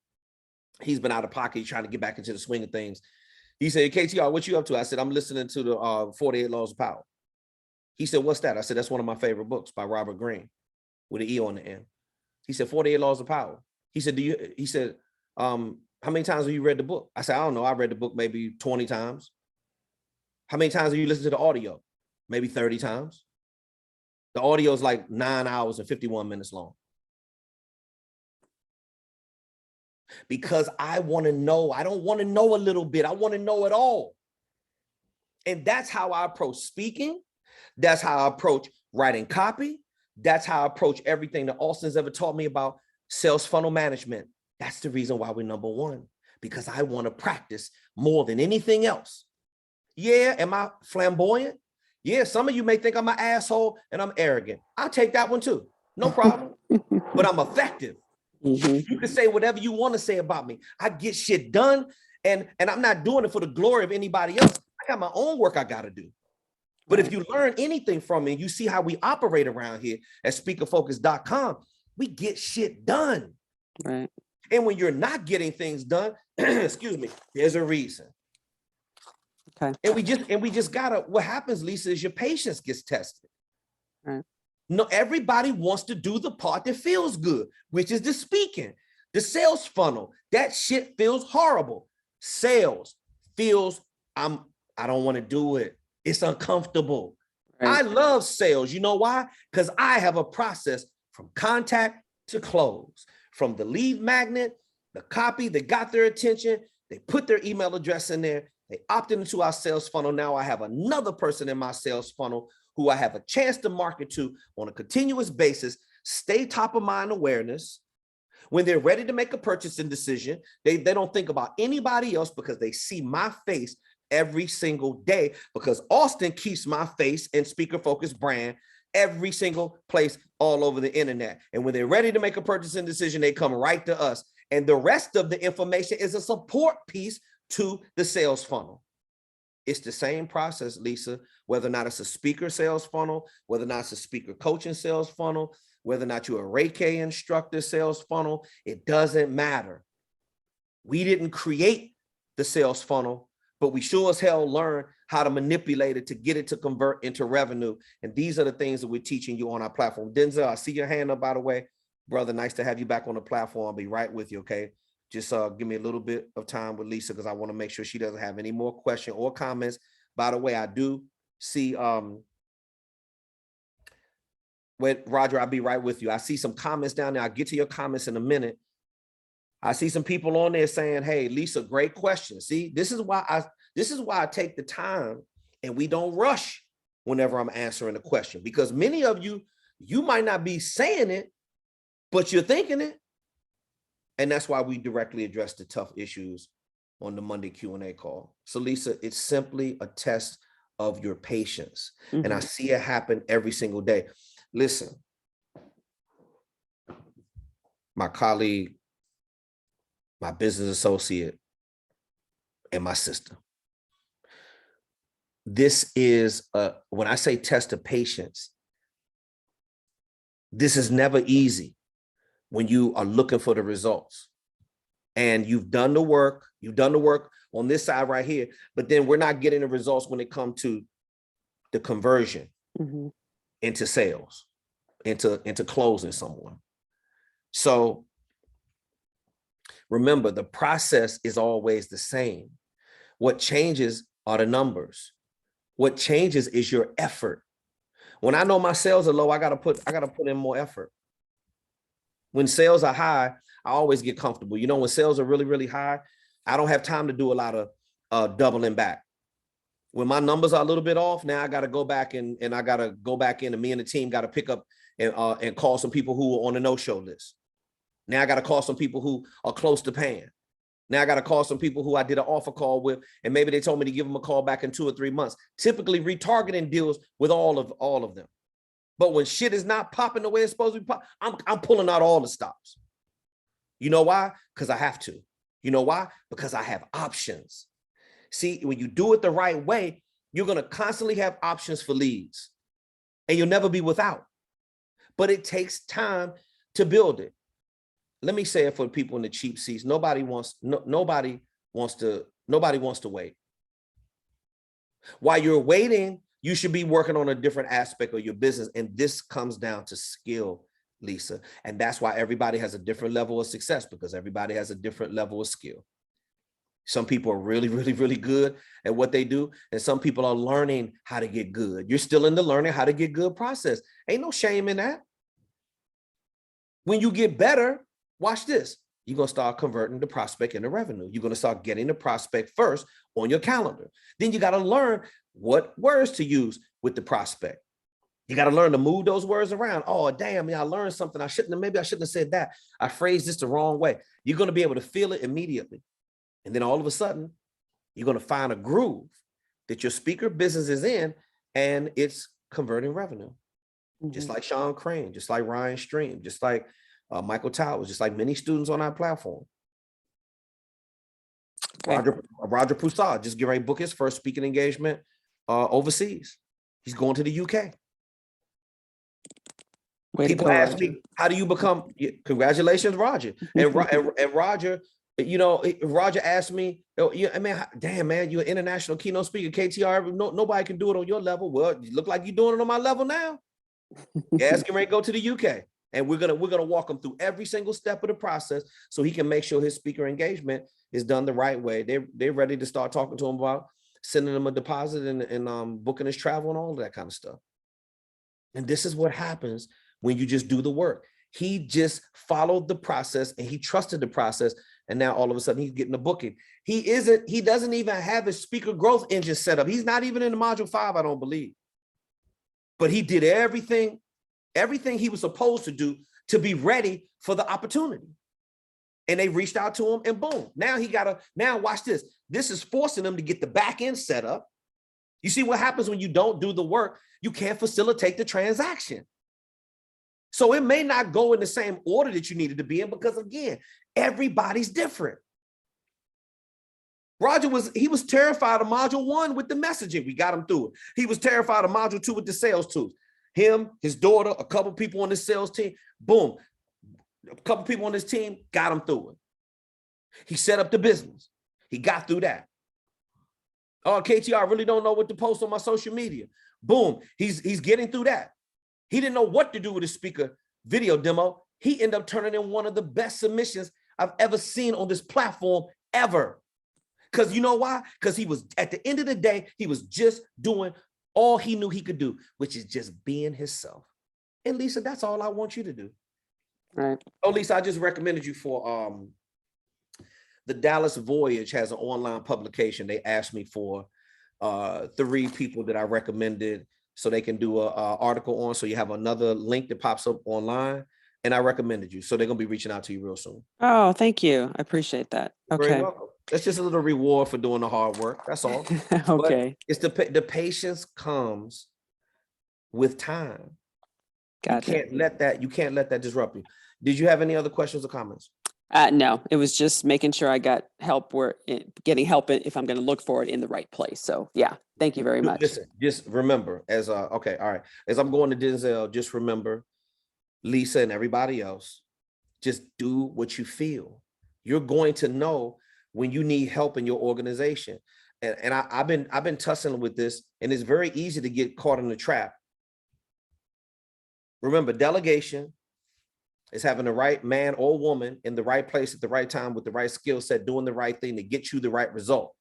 He's been out of pocket, trying to get back into the swing of things. He said, KTR, what you up to? I said, I'm listening to the 48 Laws of Power. He said, what's that? I said, that's one of my favorite books by Robert Greene with an E on the end. He said, 48 Laws of Power. He said, how many times have you read the book? I said, I don't know. I read the book maybe 20 times. How many times have you listened to the audio? Maybe 30 times. The audio is like 9 hours and 51 minutes long. Because I want to know. I don't want to know a little bit. I want to know it all. And that's how I approach speaking. That's how I approach writing copy. That's how I approach everything that Austin's ever taught me about sales funnel management. That's the reason why we're number one, because I want to practice more than anything else. Yeah, am I flamboyant? Yeah, some of you may think I'm an asshole and I'm arrogant. I'll take that one too. No problem. But I'm effective. Mm-hmm. You can say whatever you want to say about me. I get shit done, and I'm not doing it for the glory of anybody else. I got my own work I got to do. But if you learn anything from me, you see how we operate around here at speakerfocus.com, we get shit done. Right. And when you're not getting things done, excuse me, there's a reason. Okay. And we just gotta, what happens, Lisa, is your patience gets tested. Right. No, everybody wants to do the part that feels good, which is the speaking, the sales funnel. That shit feels horrible. Sales feels, I don't want to do it. It's uncomfortable. Right. I love sales. You know why? Because I have a process from contact to close, from the lead magnet, the copy, they got their attention, they put their email address in there, they opted into our sales funnel. Now I have another person in my sales funnel who I have a chance to market to on a continuous basis, stay top of mind awareness. When they're ready to make a purchasing decision, they don't think about anybody else because they see my face every single day, because Austin keeps my face and Speaker Focus brand every single place all over the internet. And when they're ready to make a purchasing decision, they come right to us. And the rest of the information is a support piece to the sales funnel. It's the same process, Lisa, whether or not it's a speaker sales funnel, whether or not it's a speaker coaching sales funnel, whether or not you're a Reiki instructor sales funnel, it doesn't matter. We didn't create the sales funnel, but we sure as hell learn how to manipulate it to get it to convert into revenue. And these are the things that we're teaching you on our platform. Denzel, I see your hand up, by the way. Brother, nice to have you back on the platform. I'll be right with you, okay? Just give me a little bit of time with Lisa, because I want to make sure she doesn't have any more questions or comments. By the way, I do see, wait, Roger, I'll be right with you. I see some comments down there. I'll get to your comments in a minute. I see some people on there saying, hey, Lisa, great question. See, this is why I take the time and we don't rush whenever I'm answering a question, because many of you, you might not be saying it, but you're thinking it. And that's why we directly address the tough issues on the Monday Q&A call. So Lisa, it's simply a test of your patience. Mm-hmm. And I see it happen every single day. Listen, my colleague, my business associate, and my sister. This is, when I say test of patience, this is never easy when you are looking for the results. And you've done the work on this side right here, but then we're not getting the results when it comes to the conversion mm-hmm. into sales, into closing someone. So remember, the process is always the same. What changes are the numbers. What changes is your effort. When I know my sales are low, I gotta put in more effort. When sales are high, I always get comfortable. You know, when sales are really, really high, I don't have time to do a lot of doubling back. When my numbers are a little bit off, now I got to go back and I got to go back in, and me and the team got to pick up and call some people who are on the no-show list. Now I got to call some people who are close to paying. Now I got to call some people who I did an offer call with, and maybe they told me to give them a call back in 2 or 3 months. Typically retargeting deals with all of them. But when shit is not popping the way it's supposed to be pop, I'm pulling out all the stops. You know why? Because I have to. You know why? Because I have options. See, when you do it the right way, you're going to constantly have options for leads, and you'll never be without. But it takes time to build it. Let me say it for people in the cheap seats. Nobody wants to wait. While you're waiting, you should be working on a different aspect of your business. And this comes down to skill, Lisa. And that's why everybody has a different level of success, because everybody has a different level of skill. Some people are really, really, really good at what they do. And some people are learning how to get good. You're still in the learning how to get good process. Ain't no shame in that. When you get better, watch this. You're going to start converting the prospect into revenue. You're going to start getting the prospect first on your calendar. Then you got to learn what words to use with the prospect. You got to learn to move those words around. Oh, damn, I learned something. Maybe I shouldn't have said that. I phrased this the wrong way. You're going to be able to feel it immediately. And then all of a sudden, you're going to find a groove that your speaker business is in, and it's converting revenue. Mm-hmm. Just like Sean Crane, just like Ryan Stream, just like Michael Towers, just like many students on our platform. Okay. Roger Poussard just get ready to book his first speaking engagement overseas. He's going to the UK. People ask me, how do you become? Congratulations, Roger. And Roger, Roger asked me, damn, man, you're an international keynote speaker, KTR. Nobody can do it on your level. Well, you look like you're doing it on my level now. Ask him to go to the UK. And we're gonna walk him through every single step of the process so he can make sure his speaker engagement is done the right way. They're ready to start talking to him about sending him a deposit and booking his travel and all of that kind of stuff. And this is what happens when you just do the work. He just followed the process and he trusted the process. And now all of a sudden he's getting the booking. He doesn't even have his speaker growth engine set up. He's not even in the module 5, I don't believe. But he did everything he was supposed to do to be ready for the opportunity. And they reached out to him and boom. Now watch this. This is forcing them to get the back end set up. You see what happens when you don't do the work? You can't facilitate the transaction. So it may not go in the same order that you needed to be in, because again, everybody's different. Roger was terrified of module 1 with the messaging. We got him through it. He was terrified of module 2 with the sales tools. Him, his daughter, a couple people on the sales team, boom. A couple people on his team got him through it. He set up the business. He got through that. Oh, KTR, I really don't know what to post on my social media. Boom, he's getting through that. He didn't know what to do with his speaker video demo. He ended up turning in one of the best submissions I've ever seen on this platform ever. Because you know why? Because he was, at the end of the day, he was just doing all he knew he could do, which is just being himself. And Lisa, that's all I want you to do. Right. Oh, Lisa, I just recommended you for the Dallas Voyage has an online publication. They asked me for 3 people that I recommended so they can do an article on. So you have another link that pops up online, and I recommended you. So they're going to be reaching out to you real soon. Oh, thank you. I appreciate that. You're okay. Very welcome. That's just a little reward for doing the hard work. That's all. Okay. But it's the patience comes with time. Gotcha. You can't let that disrupt you. Did you have any other questions or comments? No, it was just making sure I got help getting help if I'm going to look for it in the right place. So yeah, thank you very much. Listen, just remember okay, all right. As I'm going to Denzel, just remember, Lisa and everybody else, just do what you feel. You're going to know when you need help in your organization. And I've been tussling with this, and it's very easy to get caught in the trap. Remember, delegation is having the right man or woman in the right place at the right time with the right skill set, doing the right thing to get you the right result.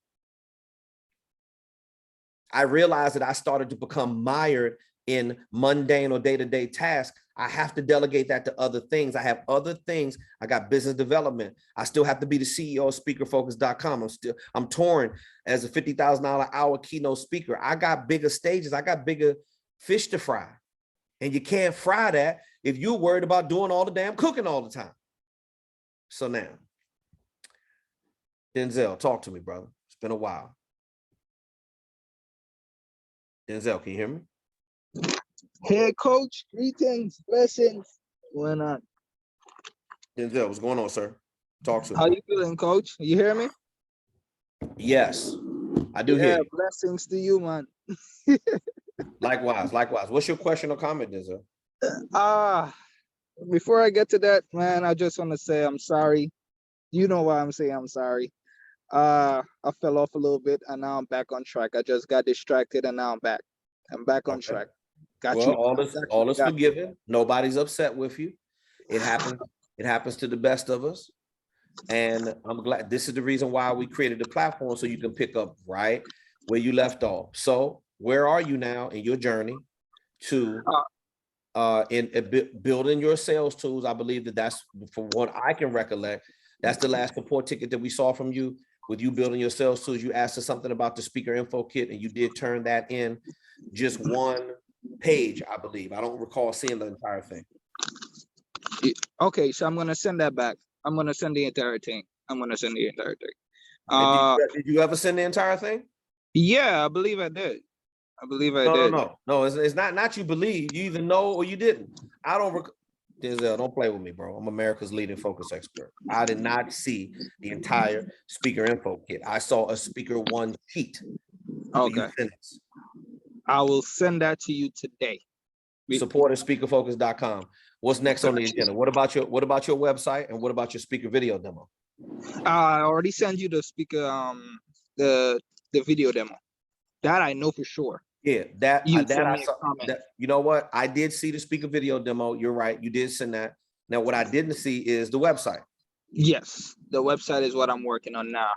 I realized that I started to become mired in mundane or day-to-day tasks, I have to delegate that to other things. I have other things. I got business development. I still have to be the CEO of speakerfocus.com. I'm touring as a $50,000 an hour keynote speaker. I got bigger stages. I got bigger fish to fry. And you can't fry that if you're worried about doing all the damn cooking all the time. So now, Denzel, talk to me, brother. It's been a while. Denzel, can you hear me? Hey, coach. Greetings, blessings. What's going on? Denzel, what's going on, sir? Talk to me. How you feeling, coach? You hear me? Yes, I do hear Yeah, you. blessings to you, man. Likewise, likewise. What's your question or comment, Denzel? Before I get to that, man, I just want to say I'm sorry. You know why I'm saying I'm sorry. I fell off a little bit and now I'm back on track. I just got distracted and now I'm back. I'm back on track. Got Well, you. all is forgiven. Nobody's upset with you. It happens. It happens to the best of us. And I'm glad this is the reason why we created the platform, so you can pick up right where you left off. So where are you now in your journey to building your sales tools? I believe that's, from what I can recollect, that's the last support ticket that we saw from you with you building your sales tools. You asked us something about the speaker info kit, and you did turn that in just one page, I believe. I don't recall seeing the entire thing. Okay, so I'm gonna send that back. I'm gonna send the entire thing. Did you ever send the entire thing? Yeah, I believe I did. No. It's not you believe. You either know or you didn't. I don't. Denzel, don't play with me, bro. I'm America's leading focus expert. I did not see the entire speaker info kit. I saw a speaker one sheet. Okay. I will send that to you today. Support at speakerfocus.com. What's next on the agenda? What about your website, and what about your speaker video demo? I already sent you the speaker, the video demo. That I know for sure. Yeah, I saw. That, you know what? I did see the speaker video demo. You're right. You did send that. Now, what I didn't see is the website. Yes, the website is what I'm working on now.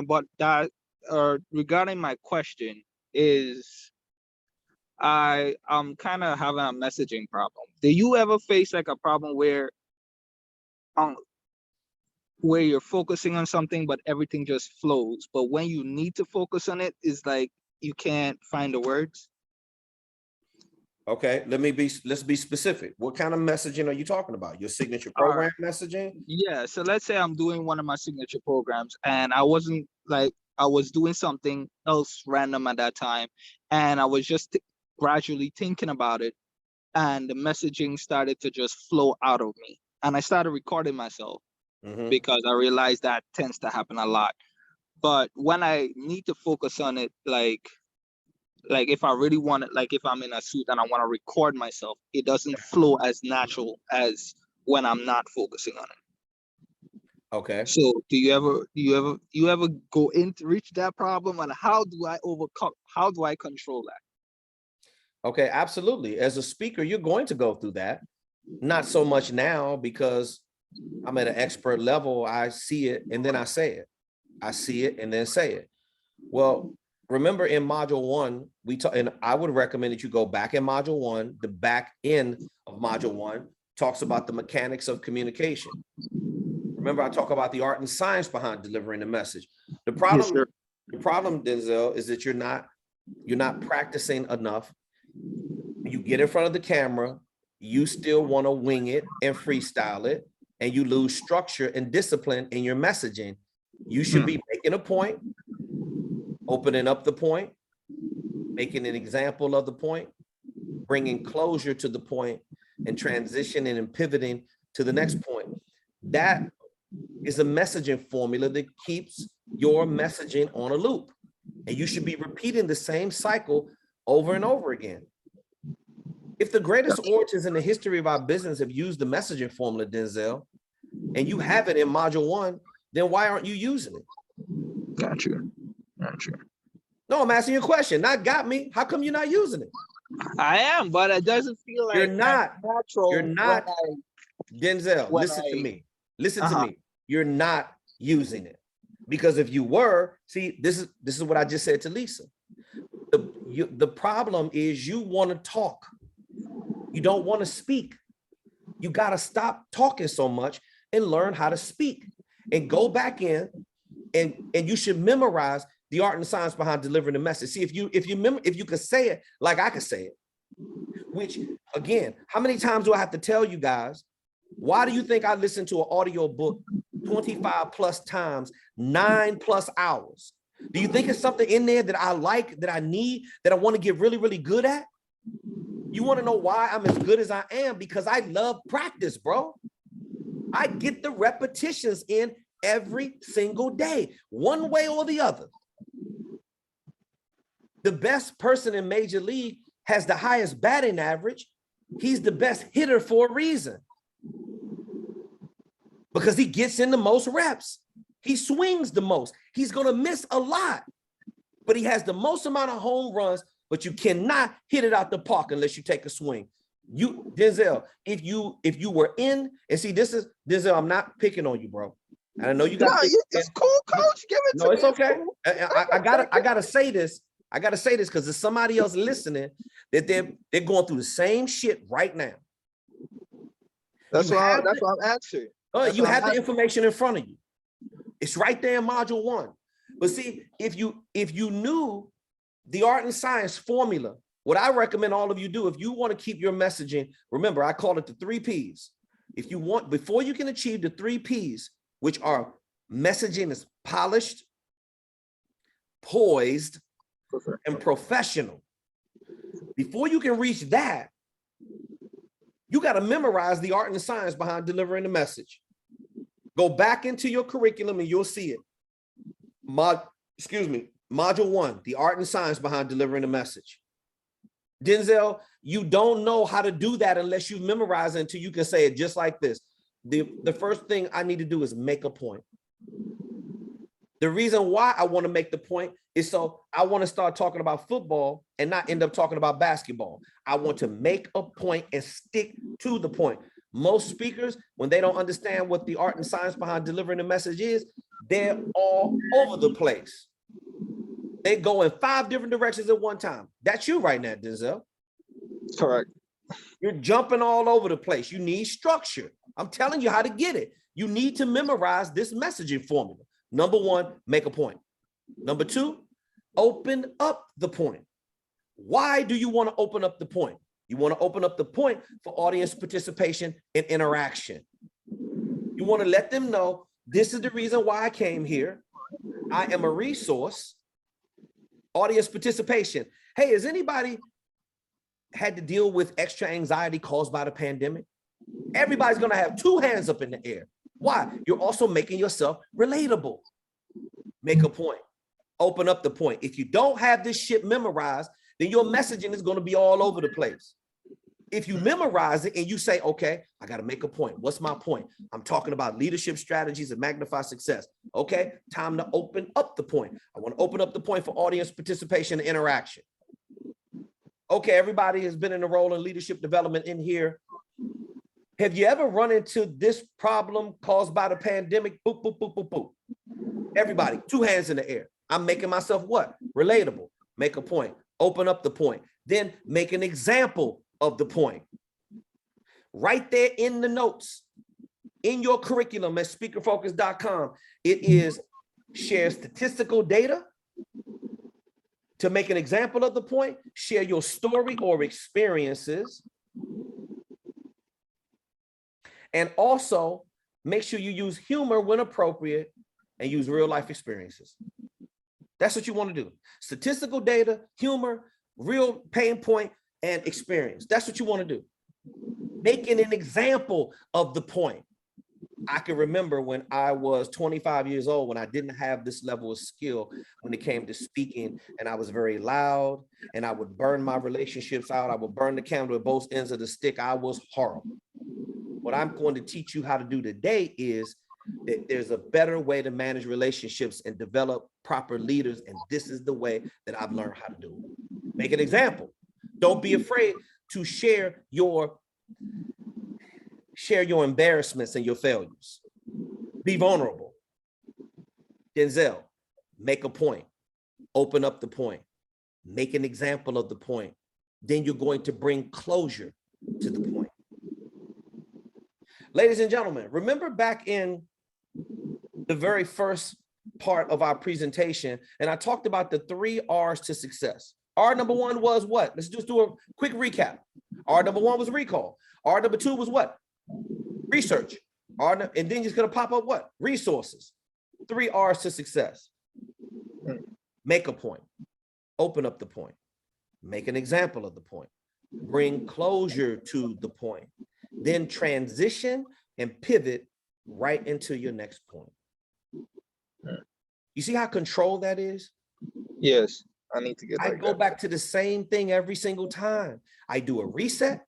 But that regarding my question is, I'm kind of having a messaging problem. Do you ever face like a problem where you're focusing on something but everything just flows, but when you need to focus on it, is like you can't find the words? Okay, let's be specific. What kind of messaging are you talking about? Your signature program messaging? Yeah, so let's say I'm doing one of my signature programs and I was doing something else random at that time, and I was just gradually thinking about it, and the messaging started to just flow out of me, and I started recording myself because I realized that tends to happen a lot. But when I need to focus on it, like if I really want it, like if I'm in a suit and I want to record myself, it doesn't flow as natural as when I'm not focusing on it. Okay. So do you ever go into reach that problem, and how do I control that? Okay, absolutely. As a speaker, you're going to go through that. Not so much now because I'm at an expert level. I see it and then I say it. I see it and then say it. Well, remember in module 1, and I would recommend that you go back in module 1. The back end of module 1 talks about the mechanics of communication. Remember, I talk about the art and science behind delivering the message. The problem, Denzel, is that you're not practicing enough. You get in front of the camera, you still want to wing it and freestyle it, and you lose structure and discipline in your messaging. You should be making a point, opening up the point, making an example of the point, bringing closure to the point, and transitioning and pivoting to the next point. That is a messaging formula that keeps your messaging on a loop. And you should be repeating the same cycle over and over again. If the greatest orators in the history of our business have used the messaging formula, Denzel, and you have it in module 1, then why aren't you using it? Got you. No, I'm asking you a question. Not got me. How come you're not using it? I am, but it doesn't feel like you're not natural. You're not. Denzel, listen to me. Listen to me. You're not using it, because if you were, see, this is what I just said to Lisa. The problem is you want to talk. You don't want to speak. You got to stop talking so much and learn how to speak and go back in and you should memorize the art and science behind delivering the message. See, if you could say it like I could say it, which again, how many times do I have to tell you guys, why do you think I listen to an audio book 25 plus times, 9+ hours? Do you think it's something in there that I like, that I need, that I want to get really, really good at? You want to know why I'm as good as I am? Because I love practice, bro. I get the repetitions in every single day, one way or the other. The best person in Major League has the highest batting average. He's the best hitter for a reason. Because he gets in the most reps. He swings the most. He's going to miss a lot, but he has the most amount of home runs, but you cannot hit it out the park unless you take a swing. Denzel, if you were in, and see, this is, Denzel, I'm not picking on you, bro. And I know you got it's cool, coach. Give it to me. No, it's okay. I gotta say this. I gotta say this because there's somebody else listening that they're going through the same shit right now. That's why I'm asking. You have the information in front of you. It's right there in module 1. But see, if you knew the art and science formula, what I recommend all of you do, if you want to keep your messaging, remember, I call it the 3 Ps. If you want, before you can achieve the 3 Ps, which are messaging is polished, poised, and professional. Before you can reach that, you got to memorize the art and the science behind delivering the message. Go back into your curriculum and you'll see it. Module 1, the art and science behind delivering the message. Denzel, you don't know how to do that unless you memorize it until you can say it just like this. The first thing I need to do is make a point. The reason why I want to make the point is so I want to start talking about football and not end up talking about basketball. I want to make a point and stick to the point. Most speakers, when they don't understand what the art and science behind delivering the message is, they're all over the place. They go in 5 different directions at one time. That's you right now, Denzel. Correct. You're jumping all over the place. You need structure. I'm telling you how to get it. You need to memorize this messaging formula. Number 1, make a point. Number 2, open up the point. Why do you want to open up the point? You want to open up the point for audience participation and interaction. You want to let them know, this is the reason why I came here. I am a resource. Audience participation. Hey, has anybody had to deal with extra anxiety caused by the pandemic? Everybody's going to have 2 hands up in the air. Why? You're also making yourself relatable. Make a point. Open up the point. If you don't have this shit memorized, then your messaging is going to be all over the place. If you memorize it and you say, okay, I got to make a point. What's my point? I'm talking about leadership strategies and magnify success. Okay, time to open up the point. I want to open up the point for audience participation and interaction. Okay, everybody has been in a role in leadership development in here. Have you ever run into this problem caused by the pandemic? Boop, boop, boop, boop, boop. Everybody, 2 hands in the air. I'm making myself what? Relatable. Make a point. Open up the point. Then make an example of the point. Right there in the notes, in your curriculum at speakerfocus.com, it is share statistical data to make an example of the point, share your story or experiences, and also make sure you use humor when appropriate and use real life experiences. That's what you want to do. Statistical data, humor, real pain point, and experience. That's what you want to do. Making an example of the point. I can remember when I was 25 years old, when I didn't have this level of skill when it came to speaking, and I was very loud, and I would burn my relationships out. I would burn the candle at both ends of the stick. I was horrible. What I'm going to teach you how to do today is that there's a better way to manage relationships and develop proper leaders, and this is the way that I've learned how to do it. Make an example. Don't be afraid to share your embarrassments and your failures. Be vulnerable. Denzel, make a point. Open up the point. make an example of the point. Then you're going to bring closure to the point. Ladies and gentlemen, remember back in the very first part of our presentation, and I talked about the 3 R's to success. R number 1 was what? Let's just do a quick recap. R number 1 was recall. R number 2 was what? Research. And then it's going to pop up what? Resources. 3 R's to success. Make a point. Open up the point. Make an example of the point. Bring closure to the point. Then transition and pivot right into your next point. You see how controlled that is? Yes, I need to get I go back to the same thing every single time. I do a reset.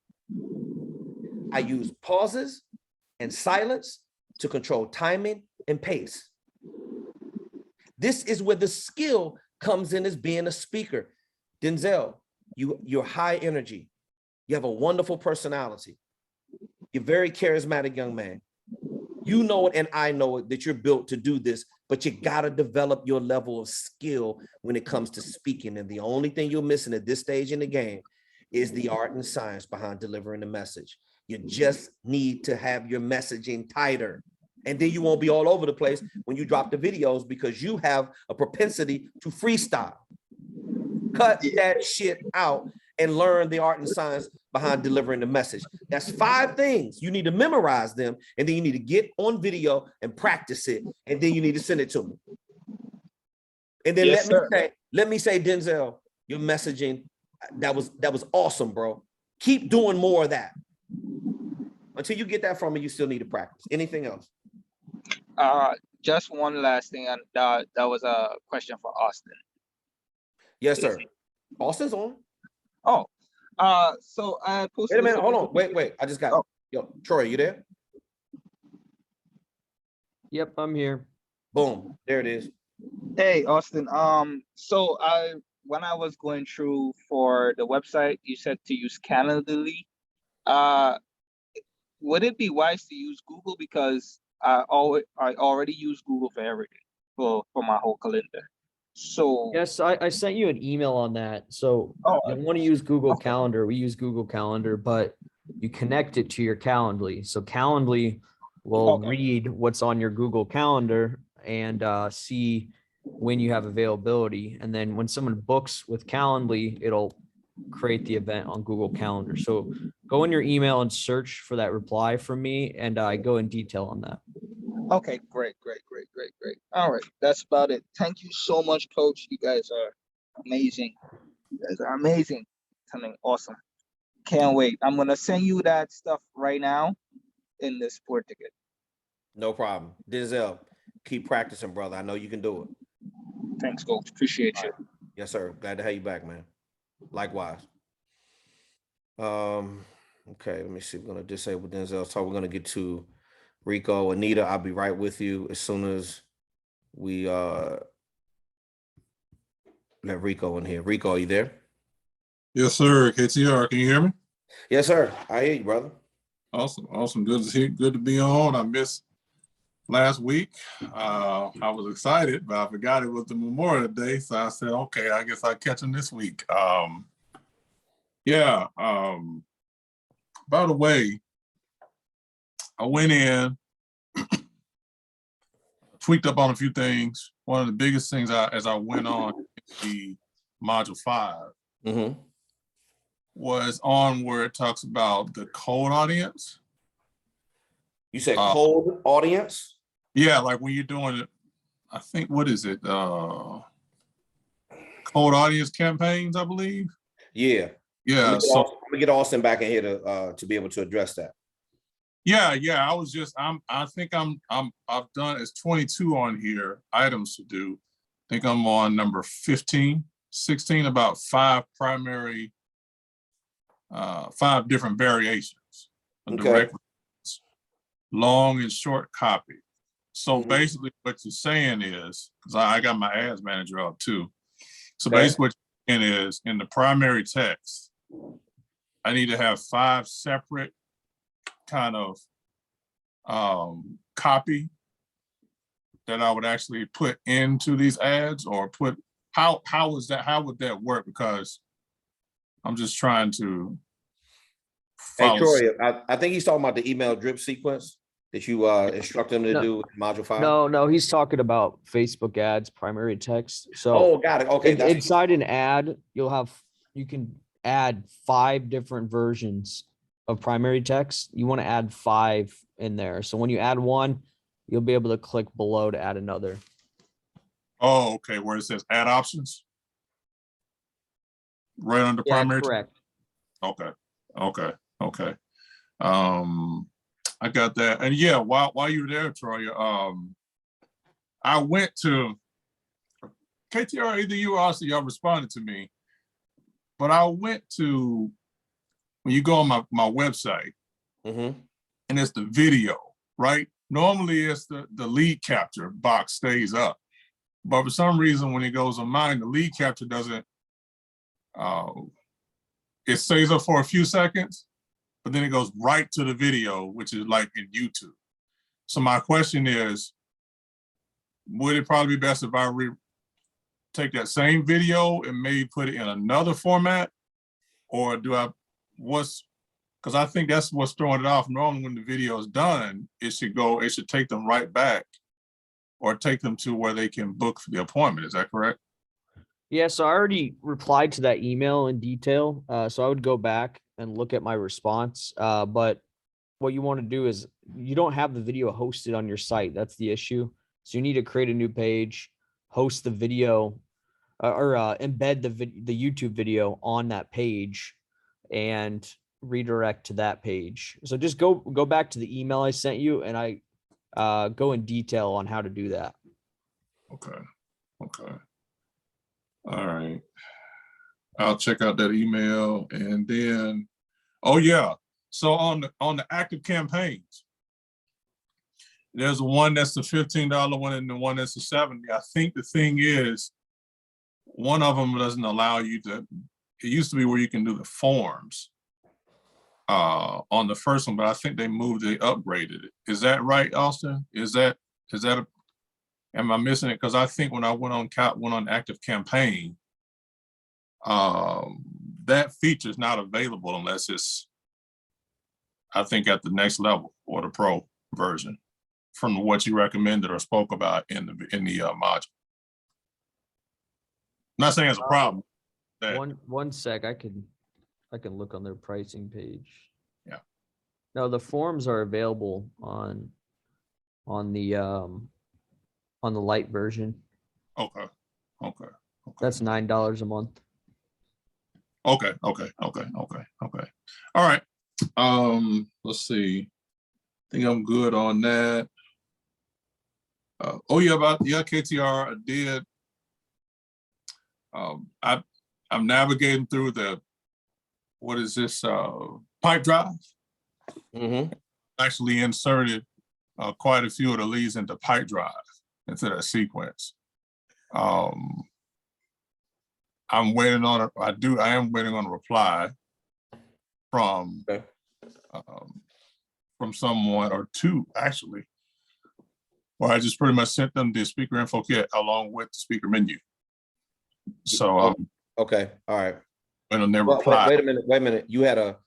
I use pauses and silence to control timing and pace. This is where the skill comes in as being a speaker. Denzel, you're high energy. You have a wonderful personality. You're a very charismatic young man. You know it and I know it that you're built to do this, but you gotta develop your level of skill when it comes to speaking. And the only thing you're missing at this stage in the game is the art and science behind delivering the message. You just need to have your messaging tighter. And then you won't be all over the place when you drop the videos because you have a propensity to freestyle. Cut that shit out and learn the art and science behind delivering the message. That's 5 things. You need to memorize them, and then you need to get on video and practice it, and then you need to send it to me. And then let me say, Denzel, your messaging, that was awesome, bro. Keep doing more of that. Until you get that from me, you still need to practice. Anything else? Just one last thing, and that was a question for Austin. Yes, sir. Austin's on. Oh, so I posted. Wait a minute, hold on. Wait. I just got Yo, Troy, you there? Yep, I'm here. Boom. There it is. Hey, Austin. So when I was going through for the website, you said to use Calendly. Would it be wise to use Google, because I already use Google for everything for my whole calendar? So yes, I sent you an email on that. So you want to use Google Calendar. We use Google Calendar, but you connect it to your Calendly. So Calendly will read what's on your Google Calendar and see when you have availability. And then when someone books with Calendly, it'll create the event on Google Calendar. So go in your email and search for that reply from me, and I go in detail on that. Okay, great. All right, that's about it. Thank you so much, Coach. You guys are amazing. Something awesome. Can't wait. I'm gonna send you that stuff right now in the sport ticket. No problem. Denzel, keep practicing, brother. I know you can do it. Thanks, Coach. Appreciate you. Yes, sir. Glad to have you back, man. Likewise. Okay, let me see. We're gonna disable Denzel. So we're gonna get to Rico. Anita, I'll be right with you as soon as we let Rico in here. Rico, are you there? Yes, sir. KTR, can you hear me? Yes, sir. I hear you, brother. Awesome. Good to see. Good to be on. I missed last week. I was excited, but I forgot it was the Memorial Day, so I said, okay, I guess I'll catch them this week. By the way, I went in, tweaked up on a few things. One of the biggest things as I went on the module 5 was on where it talks about the cold audience. You said cold audience? Yeah, like when you're doing it, I think, what is it? Cold audience campaigns, I believe. Yeah. Yeah. I'm gonna get Austin back in here to be able to address that. Yeah. I was just, I've done, it's 22 on here, items to do. I think I'm on number 15, 16, about 5 primary, 5 different variations of direct, long and short copy. So basically what you're saying is, because I got my ads manager up too. So basically what you're saying is, in the primary text, I need to have 5 separate kind of copy that I would actually put into these ads, or put how is that? How would that work? Because I'm just trying to Hey, follow. Troy, I think he's talking about the email drip sequence that you instruct him to do in module 5. No, he's talking about Facebook ads, primary text. So Oh, got it. Okay. inside an ad, you can add 5 different versions of primary text. You want to add 5 in there. So when you add one, you'll be able to click below to add another. Oh, okay. Where it says add options, right under Yeah, primary. correct. Okay. I got that. And yeah, while you were there, Troy, I went to KTR, either you or Austin, y'all responded to me, but I went to, when you go on my website, and it's the video, right? Normally it's the lead capture box stays up, but for some reason when it goes on mine, the lead capture doesn't, it stays up for a few seconds, but then it goes right to the video, which is like in YouTube. So my question is, would it probably be best if I take that same video and maybe put it in another format? Or do I, because I think that's what's throwing it off. Normally when the video is done, it should take them right back or take them to where they can book the appointment. Is that correct? Yeah, so I already replied to that email in detail. So I would go back and look at my response. But what you want to do is you don't have the video hosted on your site. That's the issue. So you need to create a new page, host the video, or embed the YouTube video on that page and redirect to that page. So just go back to the email I sent you, and I go in detail on how to do that. Okay. All right. I'll check out that email. And then, oh yeah. So on the active campaigns, there's one that's the $15 one and the one that's the $70. I think the thing is, one of them doesn't allow you to, it used to be where you can do the forms on the first one, but I think they upgraded it. Is that right, Austin? Am I missing it? Because I think when I went on active campaign, that feature is not available unless it's, I think, at the next level or the pro version from what you recommended or spoke about in the module. I'm not saying it's a problem. One sec, I can look on their pricing page. Yeah. No, the forms are available on the light version. Okay. That's $9 a month. Okay. All right. Let's see. I think I'm good on that. KTR, I did. I'm navigating through what is this, pipe drive? Actually inserted quite a few of the leads into pipe drive, into that sequence. I'm waiting on I am waiting on a reply from someone, or two actually, where I just pretty much sent them the speaker info kit along with the speaker menu. So okay, all right. And then reply. Wait a minute. You had a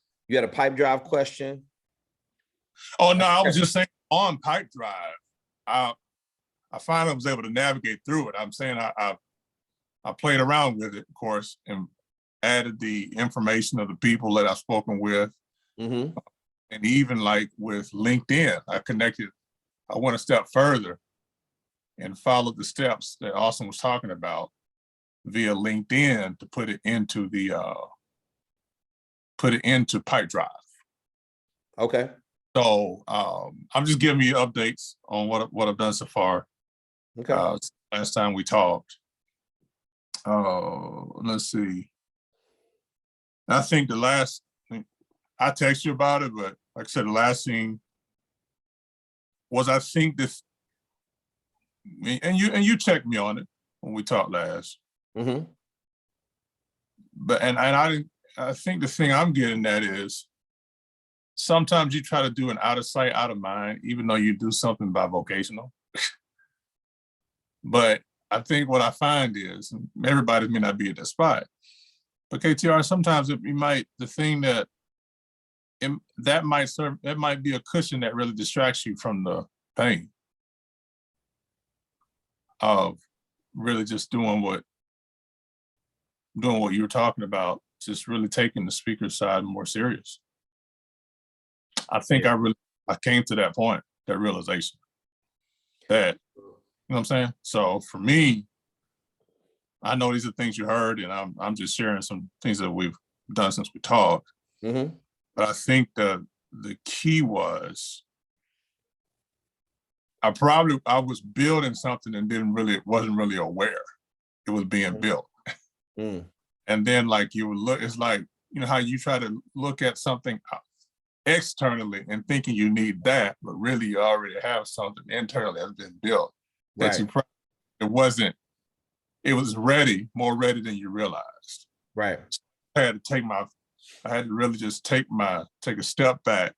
pipe drive question? Oh no, I was just saying on pipe drive, I finally was able to navigate through it. I'm saying I played around with it, of course, and added the information of the people that I've spoken with. And even like with LinkedIn, I went a step further and followed the steps that Austin was talking about via LinkedIn to put it into pipe drive. Okay. So I'm just giving you updates on what I've done so far. Okay. Last time we talked. Let's see. I think I text you about it, but like I said, the last thing was, I think this, and you checked me on it when we talked last. But I think the thing I'm getting at is sometimes you try to do an out of sight, out of mind, even though you do something bivocational. But I think what I find is, and everybody may not be at that spot, but KTR, sometimes the thing that that might be a cushion that really distracts you from the pain of really just doing what you're talking about, just really taking the speaker side more serious. I think I came to that point, that realization that, you know what I'm saying? So for me, I know these are things you heard, and I'm just sharing some things that we've done since we talked. Mm-hmm. But I think the key was I was building something and wasn't really aware it was being built. Mm. And then like you would look, it's like, you know how you try to look at something externally and thinking you need that, but really you already have something internally that's been built. That it was ready, more ready than you realized. Right. So I had to really just take a step back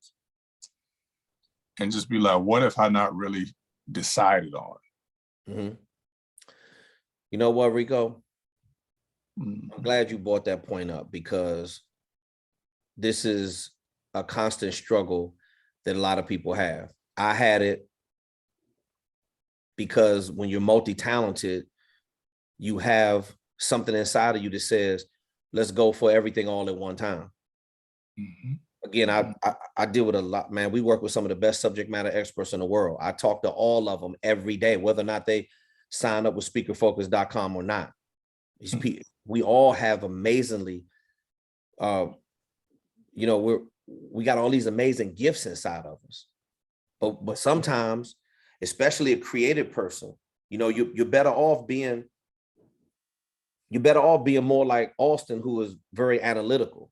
and just be like, what if I not really decided on it? Mm-hmm. You know what, Rico? I'm glad you brought that point up, because this is a constant struggle that a lot of people have. I had it because when you're multi-talented, you have something inside of you that says, let's go for everything all at one time. Mm-hmm. Again, I deal with a lot, man. We work with some of the best subject matter experts in the world. I talk to all of them every day, whether or not they sign up with speakerfocus.com or not. These people, we all have amazingly, you know, we got all these amazing gifts inside of us. But sometimes, especially a creative person, you know, you're better off being more like Auston, who is very analytical.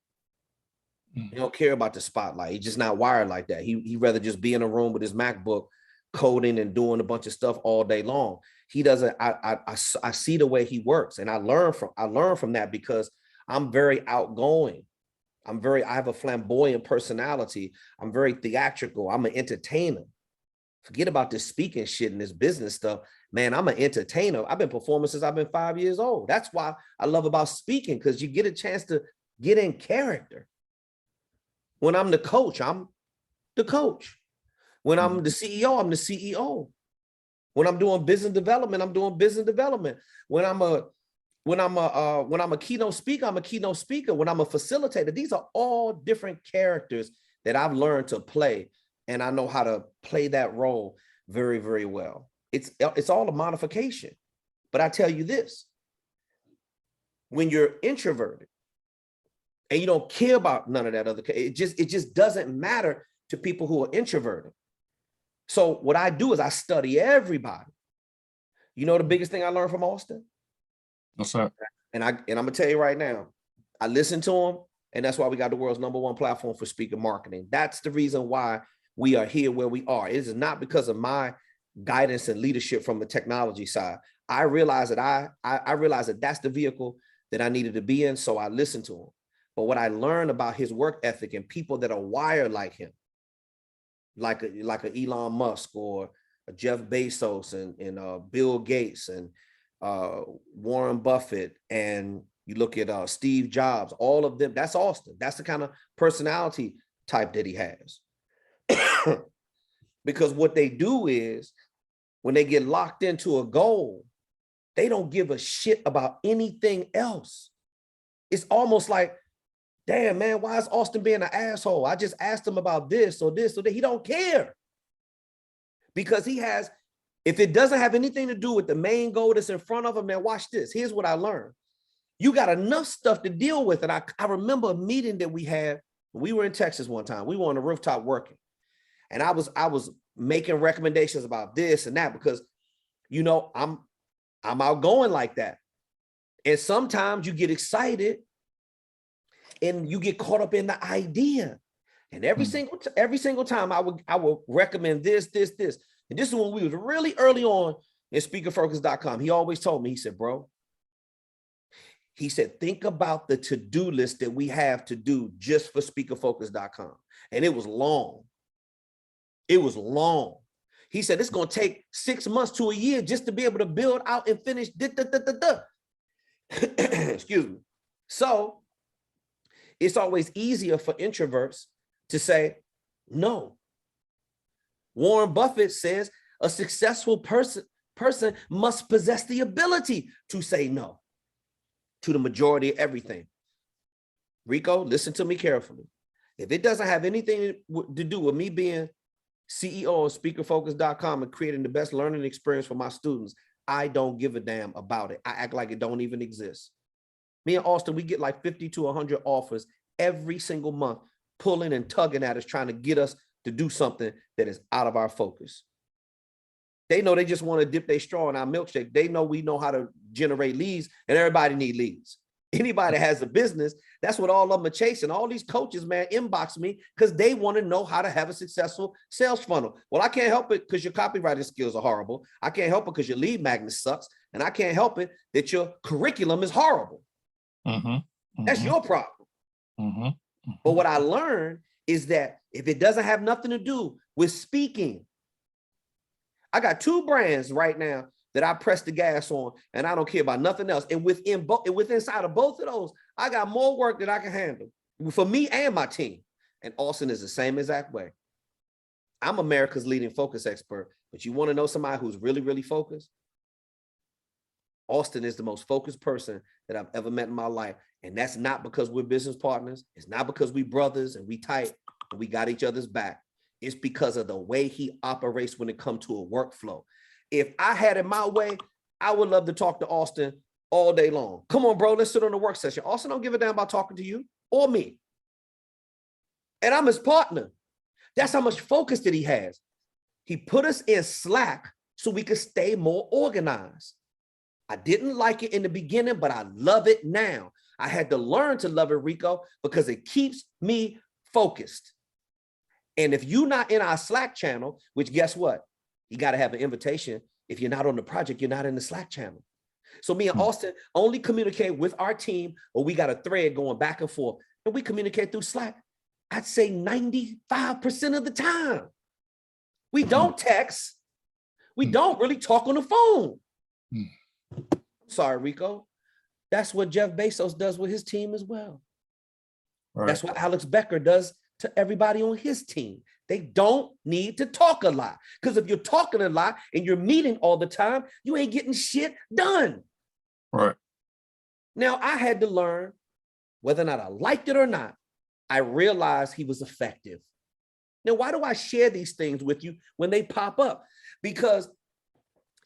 He don't care about the spotlight. He's just not wired like that. He'd rather just be in a room with his MacBook coding and doing a bunch of stuff all day long. He doesn't, I see the way he works, and I learn from that, because I'm very outgoing. I have a flamboyant personality. I'm very theatrical. I'm an entertainer. Forget about this speaking shit and this business stuff. Man, I'm an entertainer. I've been performing since I've been 5 years old. That's why I love about speaking, because you get a chance to get in character. When I'm the coach, I'm the coach. When I'm the CEO, I'm the CEO. When I'm doing business development, I'm doing business development. When I'm a keynote speaker, I'm a keynote speaker. When I'm a facilitator, these are all different characters that I've learned to play, and I know how to play that role very, very well. It's all a modification. But I tell you this, when you're introverted and you don't care about none of that other, it just doesn't matter to people who are introverted. So what I do is I study everybody. You know the biggest thing I learned from Auston? What's that? And I'm gonna tell you right now, I listen to him, and that's why we got the world's #1 platform for speaker marketing. That's the reason why we are here where we are. It is not because of my guidance and leadership from the technology side. I realized that I realized that that's the vehicle that I needed to be in, so I listened to him. But what I learned about his work ethic and people that are wired like him, like a Elon Musk or a Jeff Bezos and Bill Gates and Warren Buffett, and you look at Steve Jobs, all of them, that's Auston. That's the kind of personality type that he has. Because what they do is, when they get locked into a goal, they don't give a shit about anything else. It's almost like, damn, man, why is Auston being an asshole? I just asked him about this or this or that. He don't care. Because he has, if it doesn't have anything to do with the main goal that's in front of him, man, watch this. Here's what I learned. You got enough stuff to deal with. And I remember a meeting that we had. We were in Texas one time. We were on the rooftop working. And I was making recommendations about this and that, because, you know, I'm outgoing like that. And sometimes you get excited and you get caught up in the idea. And every single time I would recommend this. And this is when we was really early on in speakerfocus.com. He always told me, he said, bro, he said, think about the to-do list that we have to do just for speakerfocus.com. And it was long. It was long. He said, it's going to take 6 months to a year just to be able to build out and finish. Excuse me. So it's always easier for introverts to say no. Warren Buffett says a successful person must possess the ability to say no to the majority of everything. Rico, listen to me carefully. If it doesn't have anything to do with me being CEO of speakerfocus.com and creating the best learning experience for my students, I don't give a damn about it. I act like it don't even exist. Me and Austin, we get like 50 to 100 offers every single month, pulling and tugging at us, trying to get us to do something that is out of our focus. They know they just want to dip their straw in our milkshake. They know we know how to generate leads, and everybody needs leads. Anybody has a business, that's what all of them are chasing. All these coaches, man, inbox me because they want to know how to have a successful sales funnel. Well, I can't help it because your copywriting skills are horrible. I can't help it because your lead magnet sucks. And I can't help it that your curriculum is horrible. That's your problem. But what I learned is that if it doesn't have nothing to do with speaking, I got 2 brands right now that I press the gas on, and I don't care about nothing else. And within inside of both of those, I got more work that I can handle for me and my team. And Austin is the same exact way. I'm America's leading focus expert, but you want to know somebody who's really, really focused? Austin is the most focused person that I've ever met in my life. And that's not because we're business partners. It's not because we brothers and we tight and we got each other's back. It's because of the way he operates when it comes to a workflow. If I had it my way, I would love to talk to Austin all day long. Come on, bro, let's sit on the work session. Austin don't give a damn about talking to you or me. And I'm his partner. That's how much focus that he has. He put us in Slack so we could stay more organized. I didn't like it in the beginning, but I love it now. I had to learn to love it, Rico, because it keeps me focused. And if you're not in our Slack channel, which guess what? You got to have an invitation. If you're not on the project, you're not in the Slack channel. So me and Austin only communicate with our team, or we got a thread going back and forth, and we communicate through Slack. I'd say 95% of the time. We don't text. We don't really talk on the phone. Sorry, Rico. That's what Jeff Bezos does with his team as well. Right. That's what Alex Becker does to everybody on his team. They don't need to talk a lot, because if you're talking a lot and you're meeting all the time, you ain't getting shit done. Right. Now, I had to learn, whether or not I liked it or not, I realized he was effective. Now, why do I share these things with you when they pop up? Because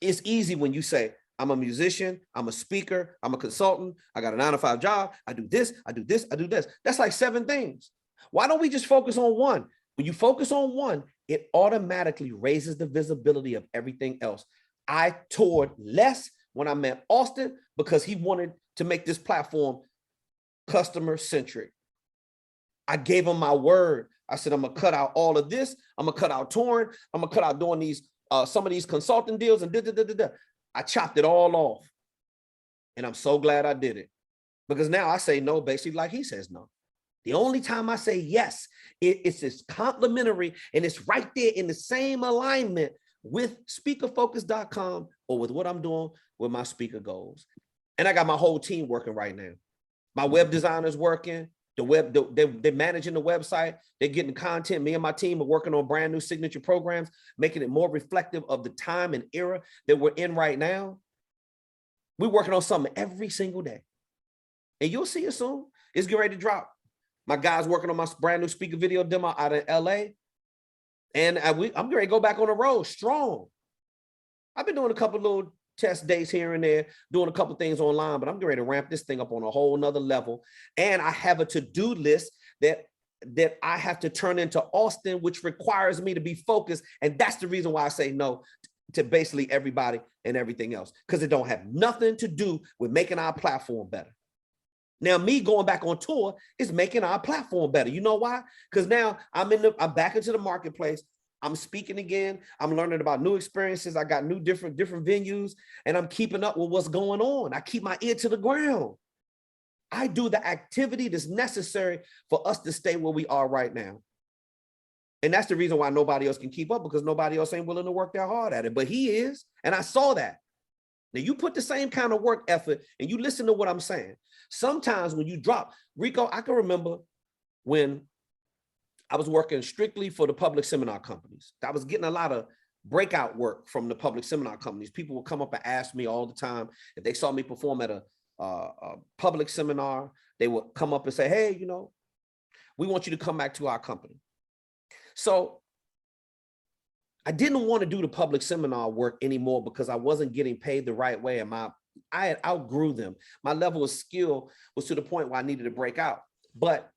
it's easy when you say, I'm a musician, I'm a speaker, I'm a consultant, I got a 9-to-5 job, I do this, I do this, I do this. That's like 7 things. Why don't we just focus on one? When you focus on one, it automatically raises the visibility of everything else. I toured less when I met Austin because he wanted to make this platform customer centric. I gave him my word. I said, I'm gonna cut out all of this. I'm gonna cut out touring. I'm gonna cut out doing these, some of these consulting deals and I chopped it all off. And I'm so glad I did it, because now I say no basically like he says no. The only time I say yes, it's complimentary and it's right there in the same alignment with speakerfocus.com or with what I'm doing with my speaker goals. And I got my whole team working right now. My web designer's working. They're managing the website. They're getting content. Me and my team are working on brand new signature programs, making it more reflective of the time and era that we're in right now. We're working on something every single day. And you'll see it soon. It's getting ready to drop. My guy's working on my brand new speaker video demo out in LA. And I'm getting ready to go back on the road strong. I've been doing a couple little test days here and there, doing a couple things online, but I'm getting ready to ramp this thing up on a whole nother level. And I have a to-do list that I have to turn into Austin, which requires me to be focused. And that's the reason why I say no to basically everybody and everything else, because it don't have nothing to do with making our platform better. Now, me going back on tour is making our platform better. You know why? Because now I'm back into the marketplace. I'm speaking again. I'm learning about new experiences. I got new different venues, and I'm keeping up with what's going on. I keep my ear to the ground. I do the activity that's necessary for us to stay where we are right now. And that's the reason why nobody else can keep up, because nobody else ain't willing to work that hard at it. But he is. And I saw that. Now you put the same kind of work effort and you listen to what I'm saying. Sometimes when you drop, Rico, I can remember when I was working strictly for the public seminar companies. I was getting a lot of breakout work from the public seminar companies. People would come up and ask me all the time if they saw me perform at a public seminar. They would come up and say, hey, you know, we want you to come back to our company. So I didn't want to do the public seminar work anymore because I wasn't getting paid the right way, and I had outgrew them. My level of skill was to the point where I needed to break out, but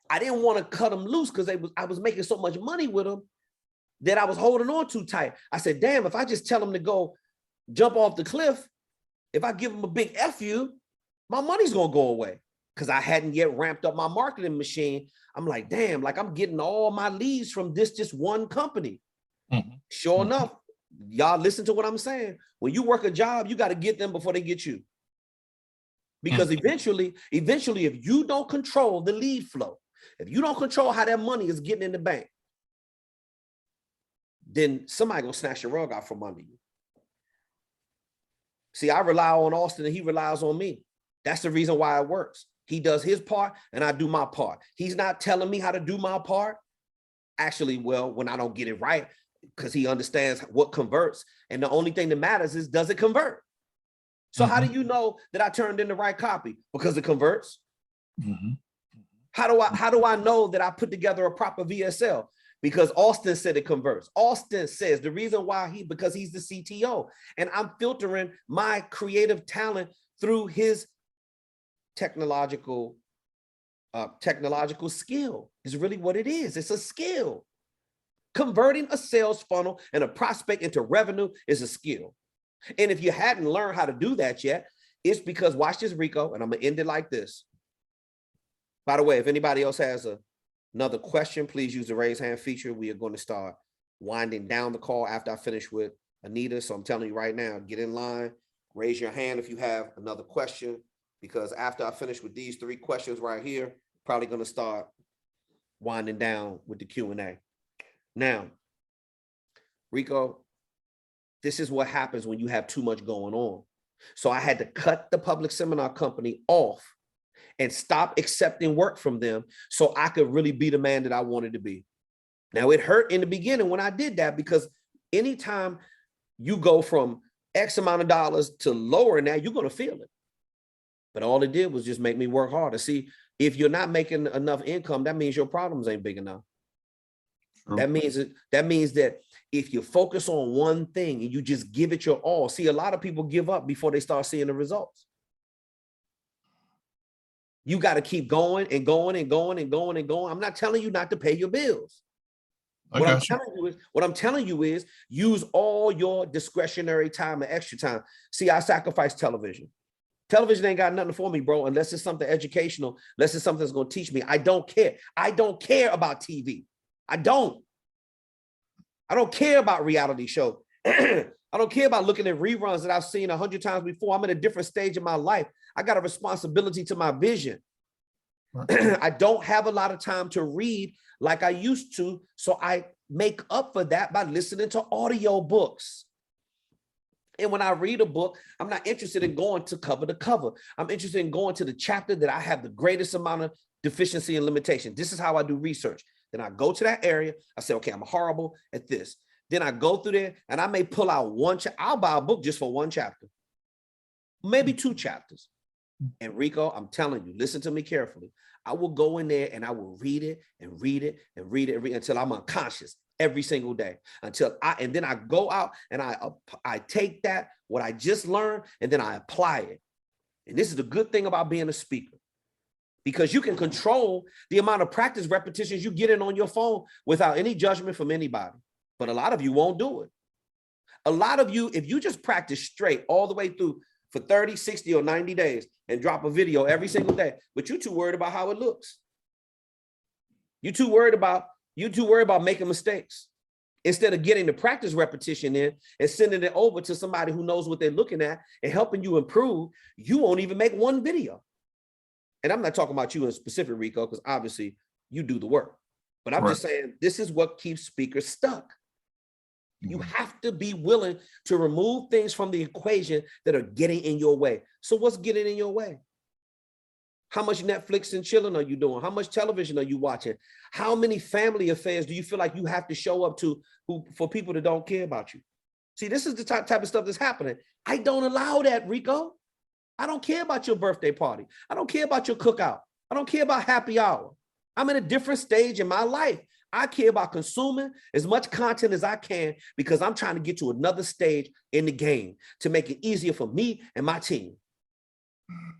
I didn't want to cut them loose because I was making so much money with them that I was holding on too tight. I said, damn, if I just tell them to go jump off the cliff, if I give them a big F you, my money's going to go away, because I hadn't yet ramped up my marketing machine. I'm like, damn, like I'm getting all my leads from this one company. Mm-hmm. Sure enough, y'all listen to what I'm saying. When you work a job, you got to get them before they get you. Because eventually, if you don't control the lead flow, if you don't control how that money is getting in the bank, then somebody gonna snatch your rug out from under you. See, I rely on Austin and he relies on me. That's the reason why it works. He does his part and I do my part. He's not telling me how to do my part. Actually, well, when I don't get it right, because he understands what converts. And the only thing that matters is, does it convert? So how do you know that I turned in the right copy? Because it converts. How do I know that I put together a proper VSL? Because Austin said it converts. Austin says the reason why because he's the CTO, and I'm filtering my creative talent through his technological skill is really what it is. It's a skill. Converting a sales funnel and a prospect into revenue is a skill. And if you hadn't learned how to do that yet, it's because, watch this, Rico, and I'm gonna end it like this. By the way, if anybody else has another question, please use the raise hand feature. We are going to start winding down the call after I finish with Anita. So I'm telling you right now, get in line, raise your hand if you have another question, because after I finish with these 3 questions right here, probably going to start winding down with the Q&A. Now, Rico, this is what happens when you have too much going on. So I had to cut the public seminar company off and stop accepting work from them so I could really be the man that I wanted to be. Now, it hurt in the beginning when I did that, because anytime you go from X amount of dollars to lower than that, you're going to feel it. But all it did was just make me work harder. See, if you're not making enough income, that means your problems ain't big enough. True. That means that if you focus on one thing and you just give it your all, see, a lot of people give up before they start seeing the results. You got to keep going and going and going and going and going. I'm not telling you not to pay your bills. What I'm telling you is use all your discretionary time and extra time. See, I sacrifice television. Television ain't got nothing for me, bro, unless it's something educational, unless it's something that's going to teach me. I don't care. I don't care about TV. I don't care about reality shows. I don't care about looking at reruns that I've seen 100 times before. I'm in a different stage of my life. I got a responsibility to my vision. I don't have a lot of time to read like I used to. So I make up for that by listening to audio books. And when I read a book, I'm not interested in going to cover. I'm interested in going to the chapter that I have the greatest amount of deficiency and limitation. This is how I do research. Then I go to that area. I say, okay, I'm horrible at this. Then I go through there and I may pull out one chapter. I'll buy a book just for one chapter, maybe 2 chapters. And Rico, I'm telling you, listen to me carefully. I will go in there and I will read it and read it and read it until I'm unconscious every single day. And then I go out and I take that, what I just learned, and then I apply it. And this is the good thing about being a speaker, because you can control the amount of practice repetitions you get in on your phone without any judgment from anybody. But a lot of you won't do it. A lot of you, if you just practice straight all the way through for 30, 60, or 90 days and drop a video every single day, but you're too worried about how it looks. You're too worried about making mistakes. Instead of getting the practice repetition in and sending it over to somebody who knows what they're looking at and helping you improve, you won't even make one video. And I'm not talking about you in specific, Rico, because obviously you do the work. But I'm just saying, this is what keeps speakers stuck. You have to be willing to remove things from the equation that are getting in your way. So what's getting in your way? How much Netflix and chilling are you doing? How much television are you watching? How many family affairs do you feel like you have to show up to for people that don't care about you? See, this is the type of stuff that's happening. I don't allow that, Rico. I don't care about your birthday party. I don't care about your cookout. I don't care about happy hour. I'm in a different stage in my life. I care about consuming as much content as I can because I'm trying to get to another stage in the game to make it easier for me and my team.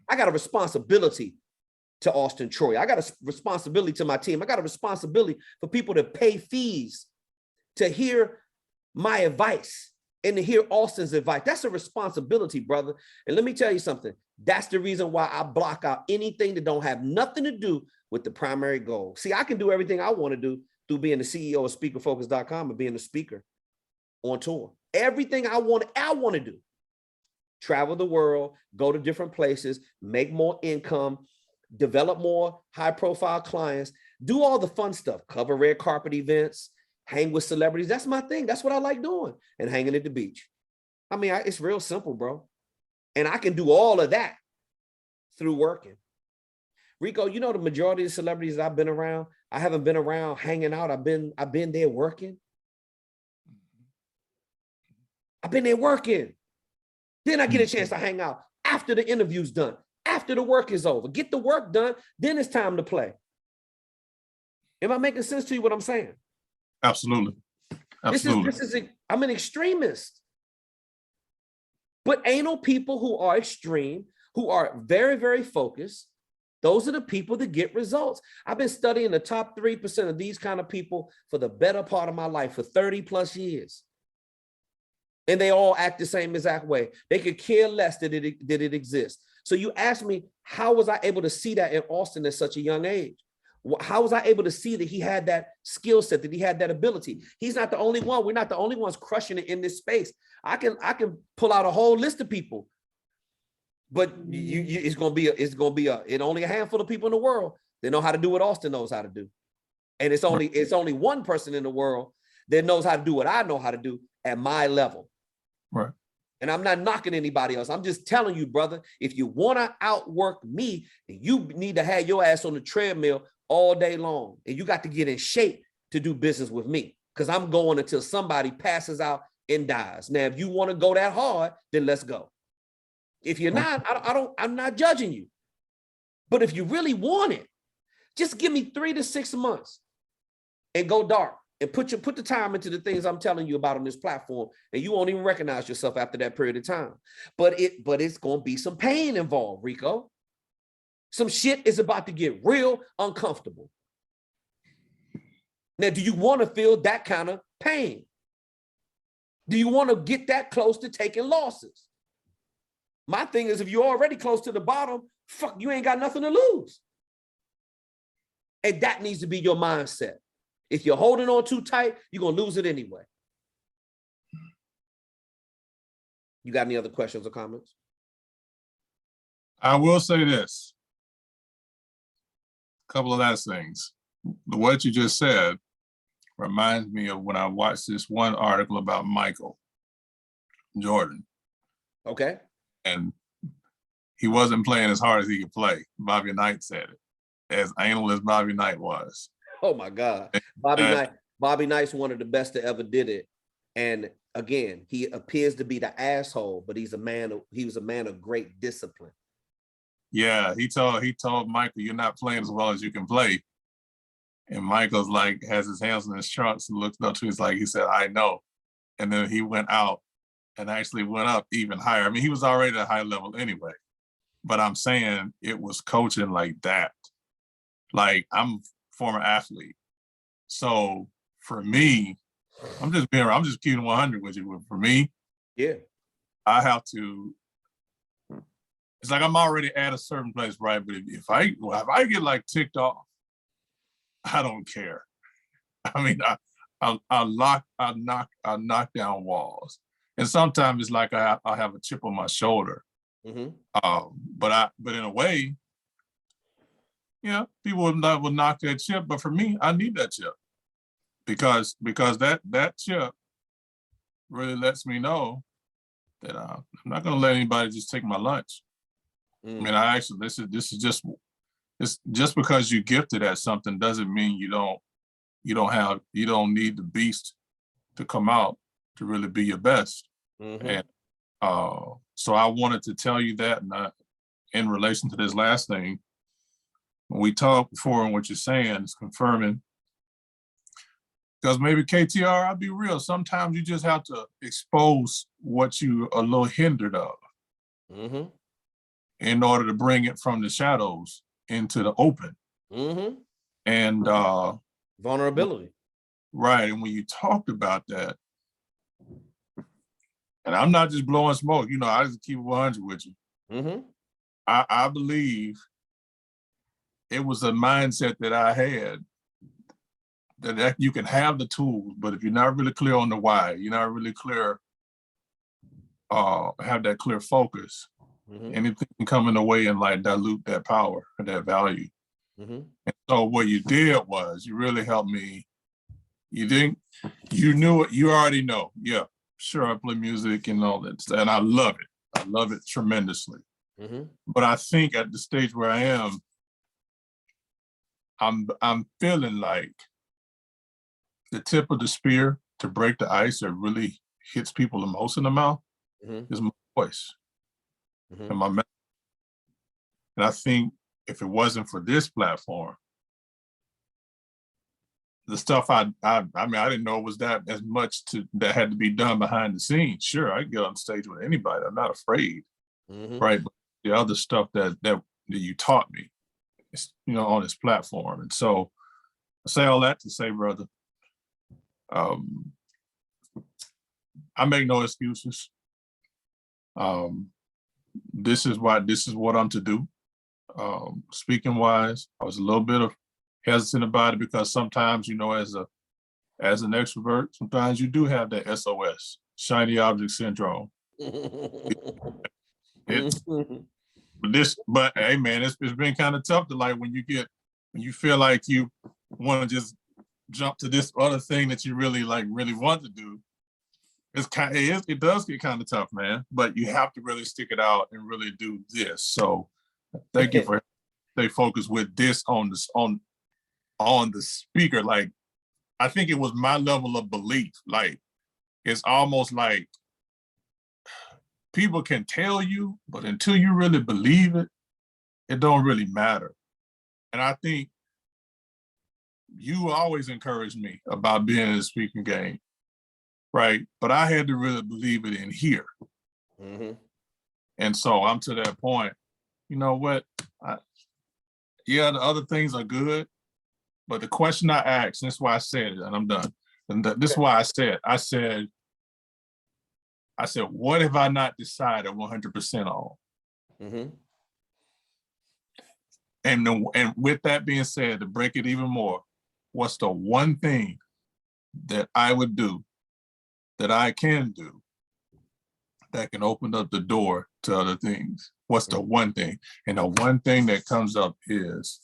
I got a responsibility to Auston Troyer. I got a responsibility to my team. I got a responsibility for people to pay fees to hear my advice and to hear Austin's advice. That's a responsibility, brother. And let me tell you something. That's the reason why I block out anything that don't have nothing to do with the primary goal. See, I can do everything I want to do through being the CEO of speakerfocus.com and being a speaker on tour. Everything I want to do. Travel the world, go to different places, make more income, develop more high-profile clients, do all the fun stuff, cover red carpet events, hang with celebrities. That's my thing. That's what I like doing, and hanging at the beach. I mean, it's real simple, bro. And I can do all of that through working. Rico, you know the majority of the celebrities I've been around, I haven't been around hanging out. I've been there working. I've been there working. Then I get a chance to hang out after the interview's done, after the work is over. Get the work done, then it's time to play. Am I making sense to you what I'm saying? Absolutely. Absolutely. I'm an extremist. But ain't no people who are extreme, who are very, very focused. Those are the people that get results. I've been studying the top 3% of these kind of people for the better part of my life for 30 plus years. And they all act the same exact way. They could care less that it exists. So you ask me, how was I able to see that in Austin at such a young age? How was I able to see that he had that skill set, that he had that ability? He's not the only one. We're not the only ones crushing it in this space. I can pull out a whole list of people, but it's gonna be only a handful of people in the world that know how to do what Austin knows how to do, and it's only one person in the world that knows how to do what I know how to do at my level. Right. And I'm not knocking anybody else. I'm just telling you, brother, if you want to outwork me, you need to have your ass on the treadmill all day long. And you got to get in shape to do business with me, because I'm going until somebody passes out and dies. Now, if you want to go that hard, then let's go. If you're not, I'm not judging you. But if you really want it, just give me 3 to 6 months and go dark. And put the time into the things I'm telling you about on this platform, and you won't even recognize yourself after that period of time. But it's gonna be some pain involved, Rico. Some shit is about to get real uncomfortable. Now, do you want to feel that kind of pain? Do you want to get that close to taking losses? My thing is, if you're already close to the bottom, fuck, you ain't got nothing to lose. And that needs to be your mindset. If you're holding on too tight, you're going to lose it anyway. You got any other questions or comments? I will say this. A couple of last things. What you just said reminds me of when I watched this one article about Michael Jordan. Okay. And he wasn't playing as hard as he could play. Bobby Knight said it. As anal as Bobby Knight was. Oh my God. Bobby Knight's one of the best that ever did it. And again, he appears to be the asshole, but he was a man of great discipline. Yeah, he told Michael, you're not playing as well as you can play. And Michael's like, has his hands in his trunks and looks up to his he said, I know. And then he went out and actually went up even higher. I mean, he was already at a high level anyway. But I'm saying it was coaching like that. Like, I'm a former athlete. So for me, I'm just keeping 100 with you. But for me, yeah, I have to. It's like I'm already at a certain place, right? But if I get like ticked off, I don't care. I mean, I'll knock down walls, and sometimes it's like I have a chip on my shoulder. Mm-hmm. But in a way, Yeah, people would knock that chip, but for me, I need that chip because that chip really lets me know that I'm not going to let anybody just take my lunch. I mean, I actually this is just it's just because you're gifted at something doesn't mean you don't need the beast to come out to really be your best. And so I wanted to tell you that, and in relation to this last thing, when we talked before and what you're saying is confirming, because maybe KTR, I'll be real, sometimes you just have to expose what you are a little hindered of in order to bring it from the shadows into the open. And vulnerability. Right, and when you talked about that, and I'm not just blowing smoke, you know, I just keep 100 with you. I believe it was a mindset that I had that you can have the tools, but if you're not really clear on the why, you're not really clear, have that clear focus, anything can come in the way and like dilute that power and that value. And so what you did was you really helped me. You knew it, you already know. Yeah, sure, I play music and all that stuff, and I love it. I love it tremendously. But I think at the stage where I am, I'm feeling like the tip of the spear to break the ice that really hits people the most in the mouth is my voice and my message. And I think if it wasn't for this platform, the stuff I mean, I didn't know it was that as much that had to be done behind the scenes. Sure, I can get on stage with anybody. I'm not afraid, right? But the other stuff that you taught me, you know, on this platform. And so I say all that to say, brother, I make no excuses. This is what I'm to do. Speaking wise, I was a little bit hesitant about it because sometimes, you know, as an extrovert, sometimes you do have that SOS, shiny object syndrome. But hey man, it's been kind of tough to like when you feel like you want to just jump to this other thing that you really want to do. It does get kind of tough, man. But you have to really stick it out and really do this. So thank you for stay focused with this on the speaker. Like I think it was my level of belief. Like it's almost like people can tell you, but until you really believe it, it don't really matter. And I think you always encouraged me about being in the speaking game, right? But I had to really believe it in here. And so I'm to that point, you know what? Yeah, the other things are good, but the question I asked, and that's why I said it, and I'm done. And this is why I said, what have I not decided 100% on? And with that being said, to break it even more, what's the one thing that I would do, that I can do, that can open up the door to other things? What's the one thing? And the one thing that comes up is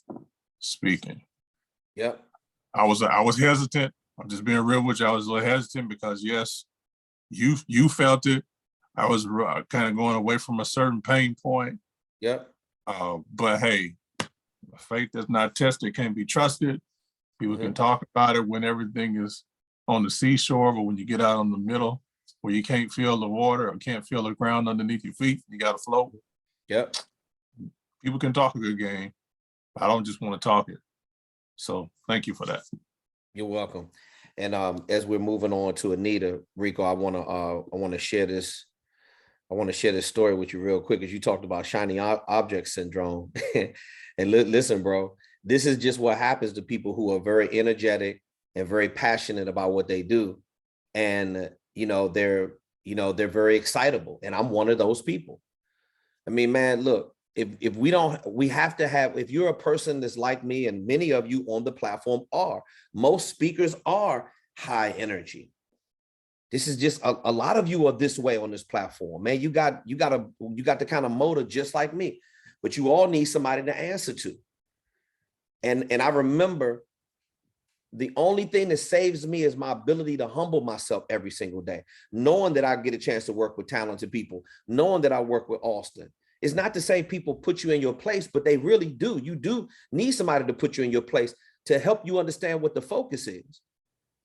speaking. Yep. I was hesitant. I'm just being real with you. I was a little hesitant because yes, you felt it. I was kind of going away from a certain pain point. Yep. But hey, faith that's not tested can't be trusted. People can talk about it when everything is on the seashore, but when you get out on the middle where you can't feel the water or can't feel the ground underneath your feet, you got to float. Yep. People can talk a good game. I don't just want to talk it. So thank you for that. You're welcome. And as we're moving on to Anita, Rico, I want to share this. I want to share this story with you real quick, as you talked about shiny object syndrome. And listen, bro, this is just what happens to people who are very energetic and very passionate about what they do. And, they're very excitable. And I'm one of those people. I mean, man, look, if you're a person that's like me, and many of you on the platform are, most speakers are high energy. This is just a lot of you are this way on this platform, man. You got the kind of motor just like me, but you all need somebody to answer to. And I remember the only thing that saves me is my ability to humble myself every single day, knowing that I get a chance to work with talented people, knowing that I work with Auston. It's not to say people put you in your place, but they really do. You do need somebody to put you in your place to help you understand what the focus is.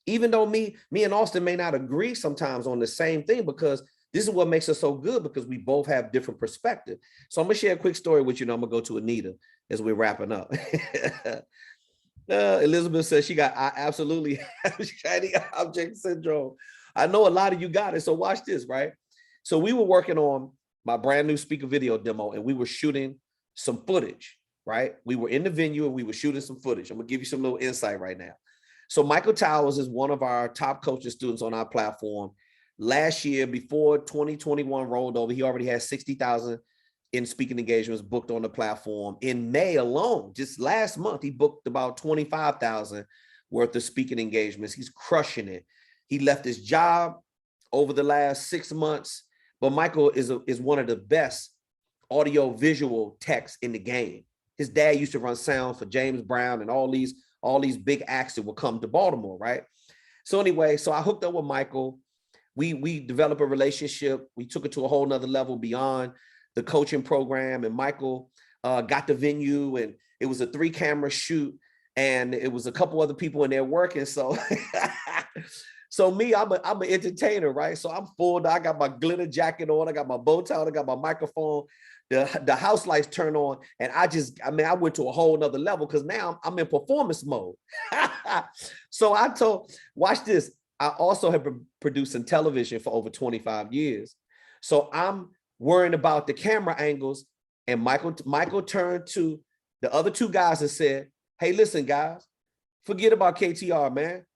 Even though me and Auston may not agree sometimes on the same thing, because this is what makes us so good, because we both have different perspectives. So I'm gonna share a quick story with you, and I'm gonna go to Anita as we're wrapping up. Elizabeth says she got absolutely shiny object syndrome. I know a lot of you got it, so watch this, right? So we were working on my brand new speaker video demo, and we were shooting some footage, right? We were in the venue and we were shooting some footage. I'm gonna give you some little insight right now. So Michael Towers is one of our top coaching students on our platform. Last year, before 2021 rolled over, he already had 60,000 in speaking engagements booked on the platform. In May alone, just last month, he booked about 25,000 worth of speaking engagements. He's crushing it. He left his job over the last 6 months, but Michael is one of the best audio visual techs in the game. His dad used to run sound for James Brown and all these big acts that would come to Baltimore, right? So anyway, so I hooked up with Michael. We developed a relationship. We took it to a whole nother level beyond the coaching program, and Michael got the venue, and it was a 3-camera shoot, and it was a couple other people in there working. So, so me, I'm an entertainer, right? So I'm full. I got my glitter jacket on. I got my bow tie. I got my microphone. The house lights turn on, and I went to a whole nother level, because now I'm in performance mode. So I told, watch this. I also have been producing television for over 25 years. So I'm worrying about the camera angles, and Michael turned to the other 2 guys and said, hey, listen, guys, forget about KTR, man.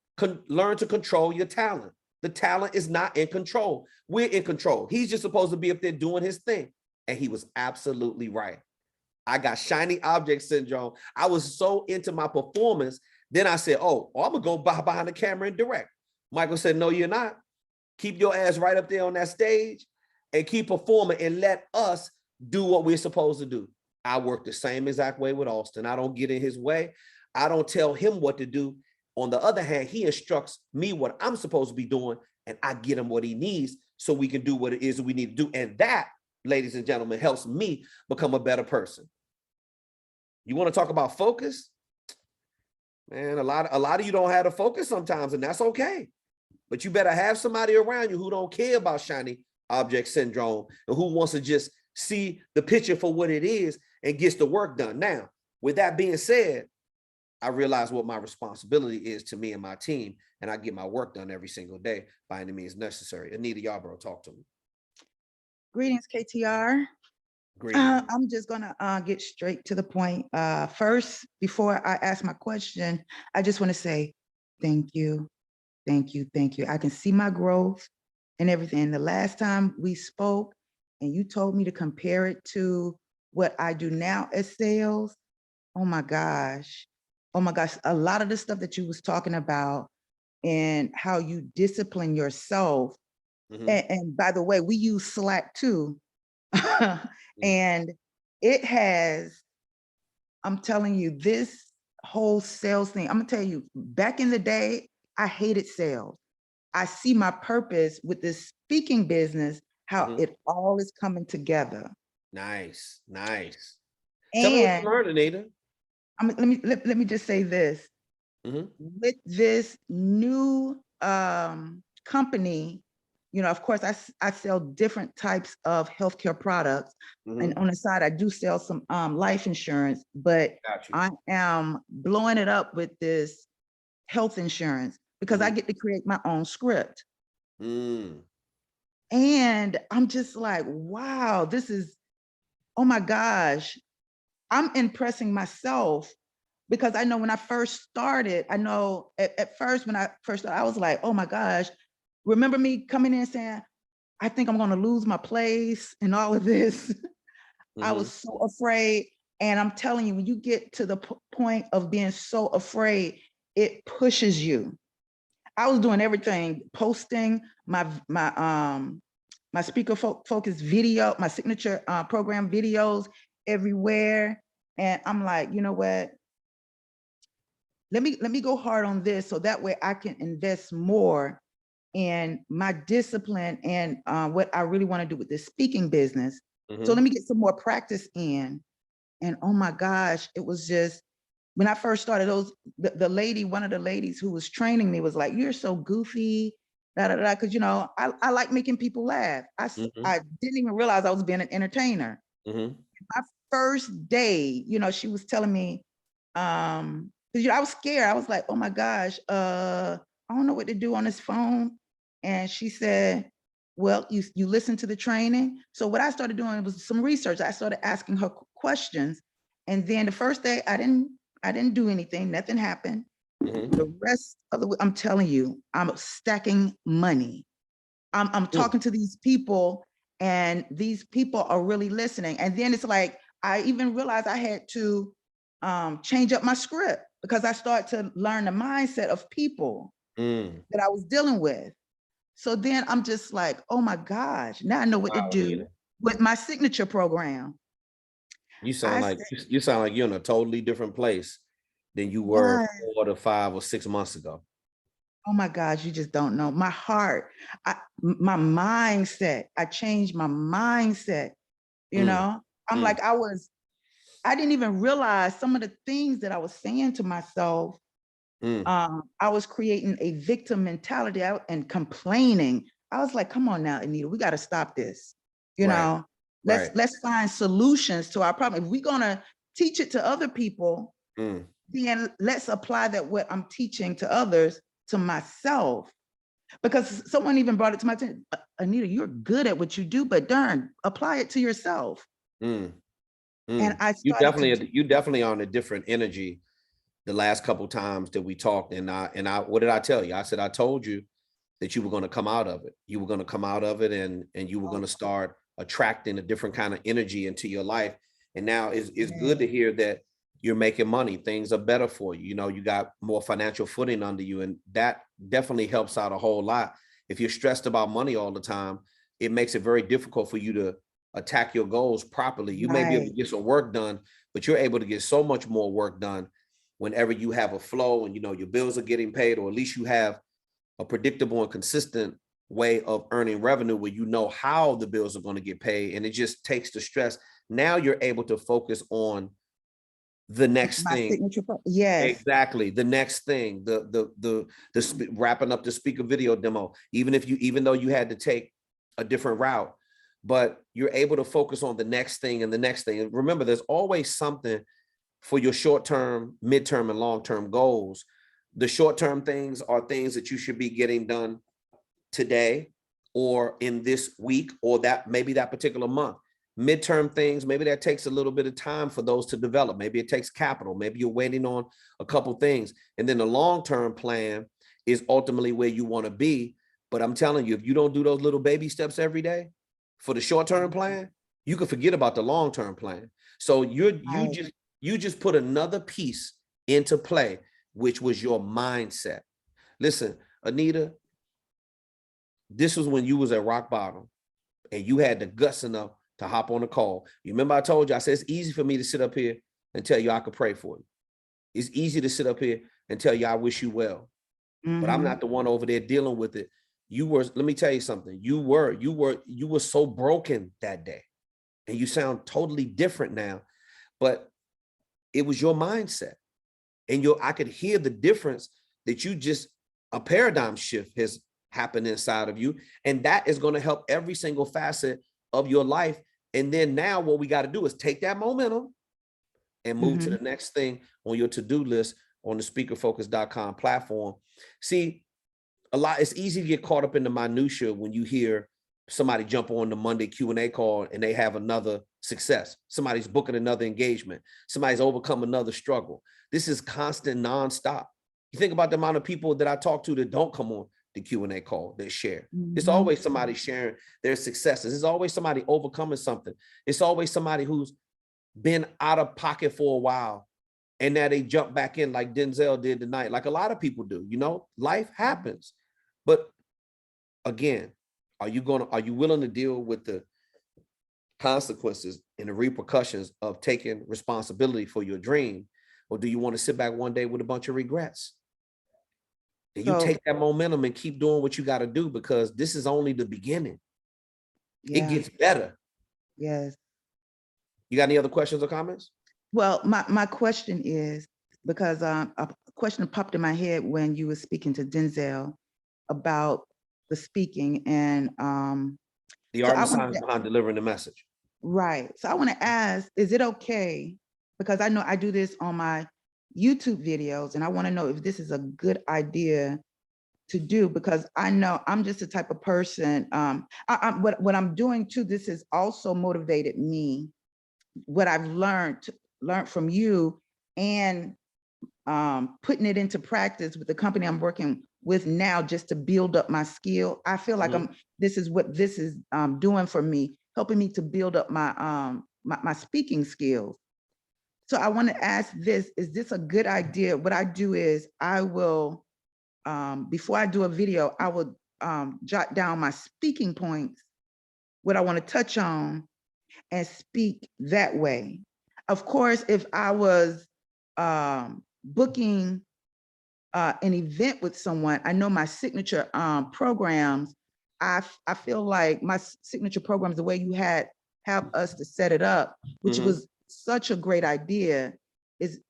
Learn to control your talent. The talent is not in control. We're in control. He's just supposed to be up there doing his thing. And he was absolutely right. I got shiny object syndrome. I was so into my performance. Then I said, oh, I'm gonna go behind the camera and direct. Michael said, no, you're not. Keep your ass right up there on that stage and keep performing, and let us do what we're supposed to do. I work the same exact way with Auston. I don't get in his way. I don't tell him what to do. On the other hand, he instructs me what I'm supposed to be doing, and I get him what he needs so we can do what it is that we need to do. And that, ladies and gentlemen, helps me become a better person. You want to talk about focus? Man, a lot of you don't have the focus sometimes, and that's okay. But you better have somebody around you who don't care about shiny object syndrome and who wants to just see the picture for what it is and gets the work done. Now, with that being said, I realize what my responsibility is to me and my team, and I get my work done every single day by any means necessary. Anita Yarborough, talk to me. Greetings, KTR. Greetings. I'm just gonna get straight to the point. First, before I ask my question, I just want to say thank you, thank you, thank you. I can see my growth and everything. The last time we spoke and you told me to compare it to what I do now as sales, oh my gosh, a lot of the stuff that you was talking about and how you discipline yourself. And by the way, we use Slack too. And it has, I'm telling you, this whole sales thing, I'm gonna tell you, back in the day, I hated sales. I see my purpose with this speaking business, how it all is coming together. Nice, nice. And tell me what you learned, Anita. let me just say this. With this new company, you know, of course, I sell different types of healthcare products. And on the side, I do sell some life insurance, but I am blowing it up with this health insurance because I get to create my own script. And I'm just like, wow, this is, oh my gosh, I'm impressing myself, because I know when I first started, I know at first, when I first started, I was like, oh my gosh, remember me coming in saying, I think I'm gonna lose my place and all of this. I was so afraid. And I'm telling you, when you get to the point of being so afraid, it pushes you. I was doing everything, posting my speaker focus video, my signature program videos everywhere. And I'm like, you know what? let me go hard on this so that way I can invest more in my discipline and what I really want to do with this speaking business. So let me get some more practice in. And oh my gosh, it was just, when I first started, the lady, one of the ladies who was training me was like, "You're so goofy, da da da," because you know, I like making people laugh. I didn't even realize I was being an entertainer. My first day, you know, she was telling me, because you know, I was scared. I was like, "Oh my gosh, I don't know what to do on this phone." And she said, "Well, you listen to the training." So what I started doing was some research. I started asking her questions, and then the first day I didn't do anything. Nothing happened. The rest of the, I'm telling you, I'm stacking money. I'm talking to these people, and these people are really listening. And then it's like, I even realized I had to change up my script because I started to learn the mindset of people that I was dealing with. So then I'm just like, oh my gosh, now I know what to do with my signature program. You sound like you're in a totally different place than you were 4 to 5 or 6 months ago. Oh my gosh, you just don't know. My heart, my mindset, I changed my mindset, you know? I'm like, I didn't even realize some of the things that I was saying to myself. I was creating a victim mentality and complaining. I was like, come on now, Anita, we got to stop this. You know, let's find solutions to our problem. If we're gonna teach it to other people, then let's apply that what I'm teaching to others to myself. Because someone even brought it to my attention, Anita, you're good at what you do, but darn, apply it to yourself. And I started you definitely on a different energy the last couple times that we talked. And I what did I tell you? I said, I told you that you were going to come out of it. You were going to come out of it, and you were going to start attracting a different kind of energy into your life. And now it's good to hear that you're making money. Things are better for you. You know, you got more financial footing under you, and that definitely helps out a whole lot. If you're stressed about money all the time, it makes it very difficult for you to attack your goals properly. You may be able to get some work done, but you're able to get so much more work done whenever you have a flow and, you know, your bills are getting paid, or at least you have a predictable and consistent way of earning revenue where you know how the bills are going to get paid, and it just takes the stress. Now you're able to focus on the next thing. Yes, exactly. The next thing, the wrapping up the speaker video demo, even though you had to take a different route, but you're able to focus on the next thing and the next thing. And remember, there's always something for your short-term, midterm, and long-term goals. The short-term things are things that you should be getting done today or in this week, or that maybe that particular month. Midterm things, maybe that takes a little bit of time for those to develop. Maybe it takes capital. Maybe you're waiting on a couple things. And then the long-term plan is ultimately where you want to be. But I'm telling you, if you don't do those little baby steps every day for the short-term plan, you can forget about the long-term plan. So you just put another piece into play, which was your mindset. Listen, Anita, this was when you was at rock bottom and you had the guts enough to hop on a call. You remember I told you, I said, it's easy for me to sit up here and tell you I could pray for you. It's easy to sit up here and tell you I wish you well, but I'm not the one over there dealing with it. You were, let me tell you something. You were so broken that day, and you sound totally different now, but it was your mindset, and I could hear the difference that you just, a paradigm shift has happened inside of you. And that is going to help every single facet of your life. And then now what we got to do is take that momentum and move to the next thing on your to-do list on the speakerfocus.com platform. See, it's easy to get caught up in the minutia when you hear somebody jump on the Monday Q&A call and they have another success. Somebody's booking another engagement. Somebody's overcome another struggle. This is constant nonstop. You think about the amount of people that I talk to that don't come on the Q&A call, that share. It's always somebody sharing their successes. It's always somebody overcoming something. It's always somebody who's been out of pocket for a while, and now they jump back in like Denzel did tonight, like a lot of people do. You know, life happens. But again, are you willing to deal with the consequences and the repercussions of taking responsibility for your dream Or do you want to sit back one day with a bunch of regrets? And you So- take that momentum and keep doing what you got to do, because this is only the beginning. It Yeah, gets better. yes. You got any other questions or comments? Well, my question is, because a question popped in my head when you were speaking to Denzel about the speaking, and The so art I and wanted science to- behind delivering the message. right. So I want to ask, is it okay? Because I know I do this on my YouTube videos, and I want to know if this is a good idea to do, because I know I'm just the type of person, what I'm doing too, this has also motivated me, what I've learned from you, and putting it into practice with the company I'm working with now, just to build up my skill. I feel like this is what this is doing for me, helping me to build up my my speaking skills. So I want to ask this, is this a good idea? What I do is I will, before I do a video, I will jot down my speaking points, what I want to touch on, and speak that way. Of course, if I was booking an event with someone, I know my signature programs, I feel like my signature programs, the way you have us to set it up, which was such a great idea, is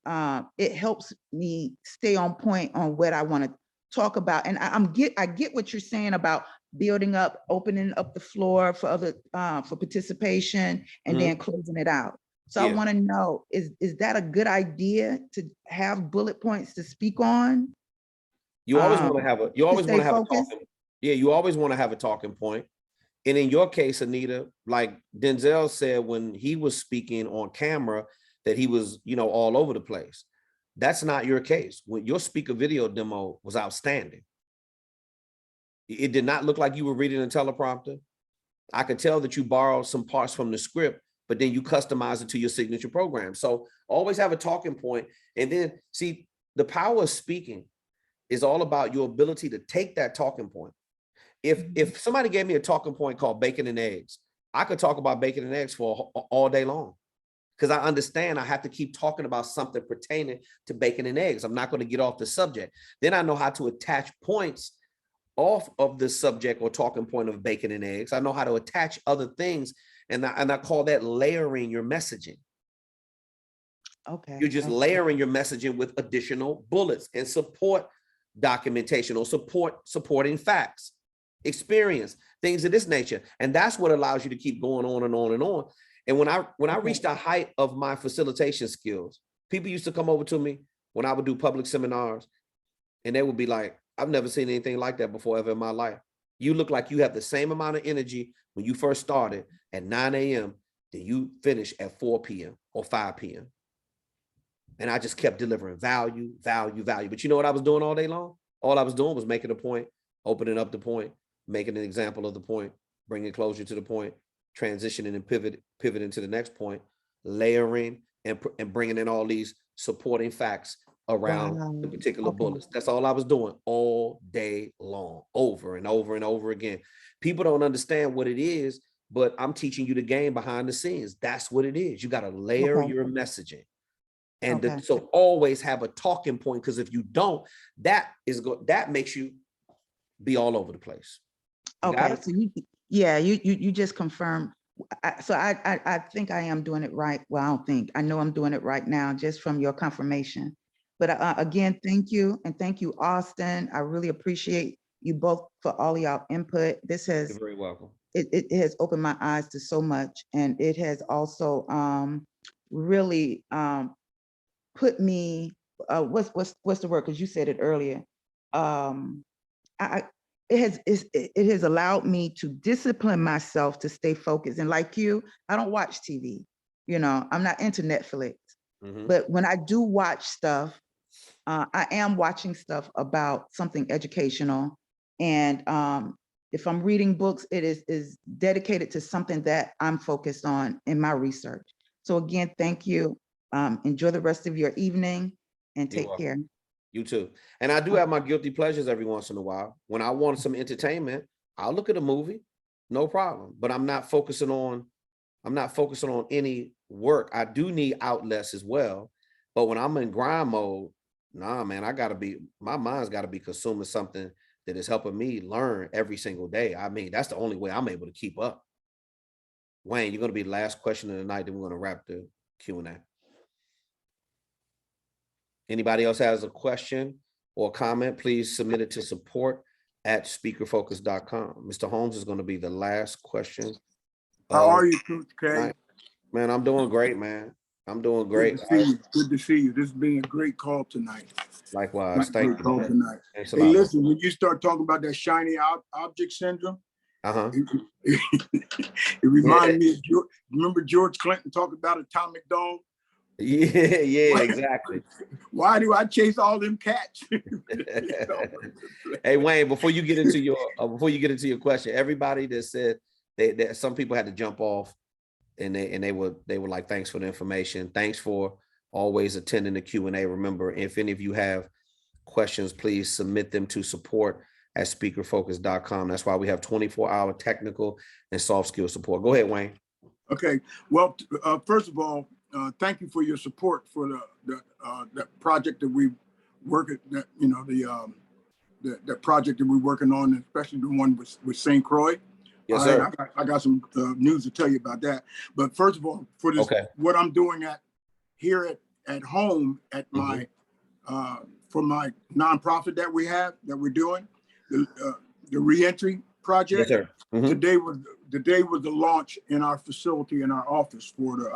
it helps me stay on point on what I want to talk about. And I get what you're saying about building up, opening up the floor for other for participation, and then closing it out. So I want to know, is that a good idea to have bullet points to speak on? You always want to have a, you always want to have focused? a talking, you always want to have a talking point. And in your case, Anita, like Denzel said, when he was speaking on camera, that he was, all over the place. That's not your case. When your speaker video demo was outstanding. It did not look like you were reading a teleprompter. I could tell that you borrowed some parts from the script, but then you customize it to your signature program. So always have a talking point. And then see, the power of speaking is all about your ability to take that talking point. If somebody gave me a talking point called bacon and eggs, I could talk about bacon and eggs for all day long, because I understand I have to keep talking about something pertaining to bacon and eggs. I'm not going to get off the subject. Then I know how to attach points off of the subject or talking point of bacon and eggs. I know how to attach other things, and I call that layering your messaging. Okay. You're just layering your messaging with additional bullets and support documentation or supporting facts, experience, things of this nature. And that's what allows you to keep going on and on and on. And when I reached the height of my facilitation skills, people used to come over to me when I would do public seminars, and they would be like, I've never seen anything like that before ever in my life. You look like you have the same amount of energy when you first started at 9 a.m. than you finish at 4 p.m. or 5 p.m. And I just kept delivering value, value, value. But you know what I was doing all day long? All I was doing was making a point, opening up the point, making an example of the point, bringing closure to the point, transitioning and pivoting to the next point, layering and bringing in all these supporting facts around the particular bullets. That's all I was doing all day long, over and over and over again. People don't understand what it is, but I'm teaching you the game behind the scenes. That's what it is. You got to layer your messaging. And so always have a talking point, because if you don't, that makes you be all over the place. Okay, so you just confirmed. So I think I am doing it right. Well, I don't think, I know I'm doing it right now, just from your confirmation. But again, thank you. And thank you, Austin. I really appreciate you both for all y'all input. This has, You're very welcome. It has opened my eyes to so much. And it has also really put me, what's the word? Because you said it earlier. It has allowed me to discipline myself to stay focused. And like you, I don't watch TV. I'm not into Netflix. But when I do watch stuff, I am watching stuff about something educational. And if I'm reading books, it is dedicated to something that I'm focused on in my research. So again, thank you. Enjoy the rest of your evening and take care. You too. And I do have my guilty pleasures every once in a while. When I want some entertainment, I'll look at a movie, no problem. But I'm not focusing on any work. I do need outlets as well. But when I'm in grind mode, nah, man, my mind's gotta be consuming something that is helping me learn every single day. I mean, that's the only way I'm able to keep up. Wayne, you're gonna be the last question of the night, then we're gonna wrap the Q&A. Anybody else has a question or comment, please submit it to support@speakerfocus.com. Mr. Holmes is going to be the last question. How are you, Coach K? Man, I'm doing great, man. I'm doing great. Good to see you. Good to see you. This has been a great call tonight. Likewise. Thank you. Call Man. tonight. Thanks a Hey, lot, man. listen, when you start talking about that shiny object syndrome, it reminded me of remember George Clinton talking about atomic dog? Yeah, exactly. Why do I chase all them cats? Hey, Wayne, before you get into your question, everybody that said that some people had to jump off and they were like, thanks for the information. Thanks for always attending the Q&A. Remember, if any of you have questions, please submit them to support@speakerfocus.com. That's why we have 24-hour technical and soft skill support. Go ahead, Wayne. Okay. Well, first of all, thank you for your support for that project that we work at. That the project that we're working on, especially the one with St. Croix. Yes, sir. I got some news to tell you about that. But first of all, for this, what I'm doing here at home at my for my nonprofit that we're doing, the reentry project. Yes, sir. Today was the launch in our facility in our office for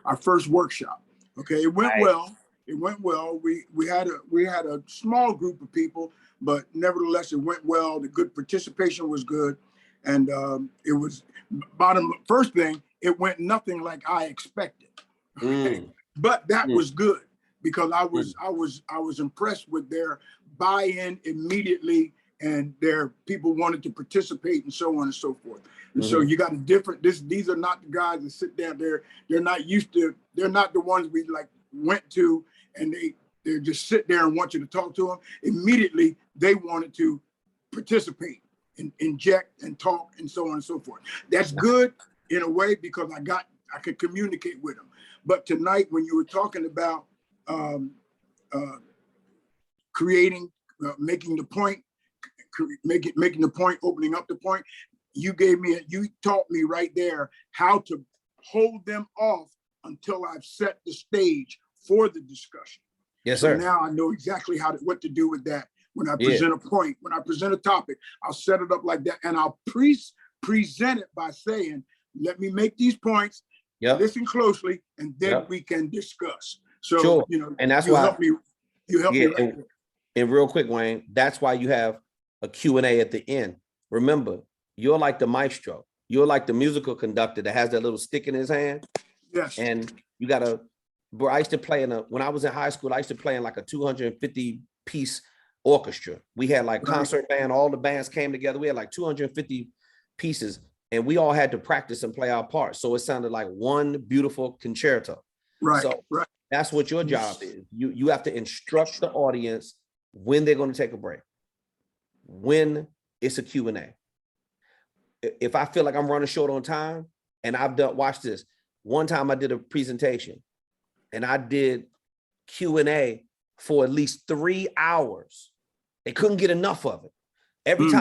our first workshop. Okay, it went well. It went well. We had a small group of people, but nevertheless, it went well. The good participation was good, and it was first thing. It went nothing like I expected, but that was good because I was impressed with their buy-in immediately, and their people wanted to participate and so on and so forth. And so you got a different. These are not the guys that sit down there. They're not used to. They're not the ones we like went to, and they just sit there and want you to talk to them. Immediately, they wanted to participate and inject and talk and so on and so forth. That's good in a way because I could communicate with them. But tonight, when you were talking about creating, making the point, making the point, opening up the point, you taught me right there how to hold them off until I've set the stage for the discussion. Yes, sir. So now I know exactly what to do with that. When I present a point, when I present a topic, I'll set it up like that, and I'll present it by saying, "Let me make these points. Listen closely, and then we can discuss." So and that's why you help me. Right and real quick, Wayne, that's why you have a Q&A at the end. Remember, you're like the maestro. You're like the musical conductor that has that little stick in his hand. Yes. And you gotta. Bro, I used to play when I was in high school. I used to play in like a 250-piece orchestra. We had like concert band. All the bands came together. We had like 250 pieces, and we all had to practice and play our parts. So it sounded like one beautiful concerto. Right. So that's what your job is. You have to instruct the audience when they're going to take a break, when it's a Q&A. If I feel like I'm running short on time, and watch this. One time I did a presentation, and I did Q&A for at least 3 hours. They couldn't get enough of it. Every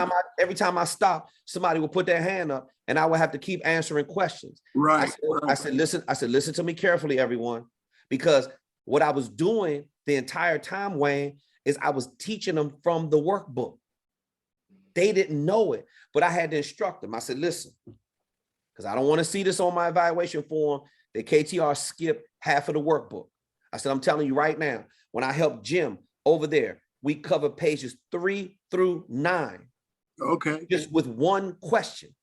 time I stopped, somebody would put their hand up, and I would have to keep answering questions. Right. I said, listen to me carefully, everyone, because what I was doing the entire time, Wayne, is I was teaching them from the workbook. They didn't know it, but I had to instruct them. I said, listen, because I don't want to see this on my evaluation form that KTR skipped half of the workbook. I said, I'm telling you right now, when I helped Jim over there, we covered pages 3 through 9. Okay. Just with one question.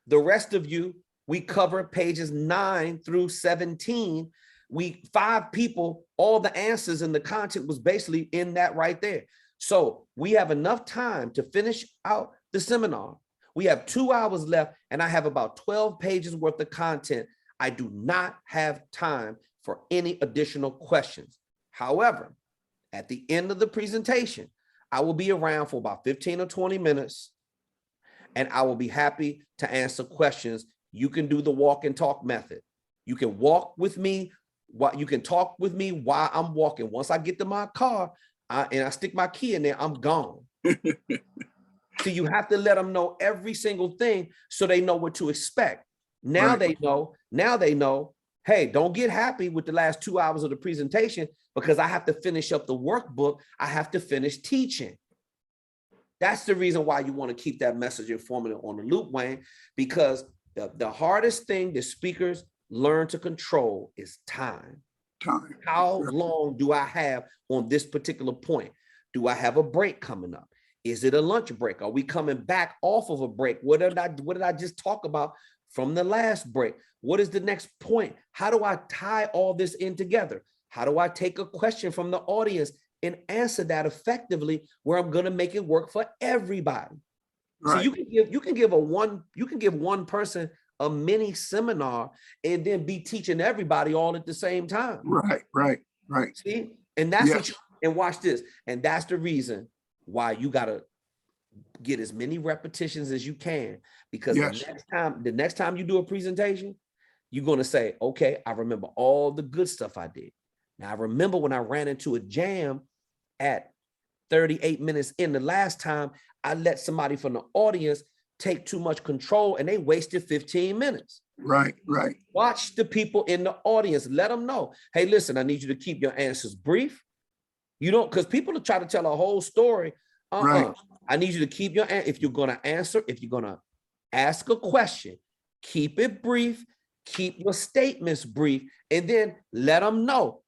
The rest of you, we covered pages 9 through 17. 5 people, all the answers and the content was basically in that right there. So we have enough time to finish out the seminar. We have 2 hours left, and I have about 12 pages worth of content. I do not have time for any additional questions. However, at the end of the presentation, I will be around for about 15 or 20 minutes, and I will be happy to answer questions. You can do the walk and talk method. You can walk with me What you can talk with me while I'm walking. Once I get to my car and I stick my key in there, I'm gone. So you have to let them know every single thing so they know what to expect. Now they know. Now they know. Hey, don't get happy with the last 2 hours of the presentation because I have to finish up the workbook. I have to finish teaching. That's the reason why you want to keep that message informative on the loop, Wayne, because the hardest thing that speakers learn to control is time. How long do I have on this particular point? Do I have a break coming up? Is it a lunch break? Are we coming back off of a break? What did I just talk about from the last break? What is the next point? How do I tie all this in together? How do I take a question from the audience and answer that effectively where I'm going to make it work for everybody? So you can give one person a mini seminar and then be teaching everybody all at the same time. Right. See, and that's what and watch this. And that's the reason why you got to get as many repetitions as you can, because the next time you do a presentation, you're going to say, okay, I remember all the good stuff I did. Now I remember when I ran into a jam at 38 minutes in the last time, I let somebody from the audience take too much control and they wasted 15 minutes. Right. Watch the people in the audience. Let them know, hey, listen, I need you to keep your answers brief. You don't, because people will try to tell a whole story. I need you to keep your, if you're going to answer, if you're going to ask a question, keep it brief, keep your statements brief, and then let them know.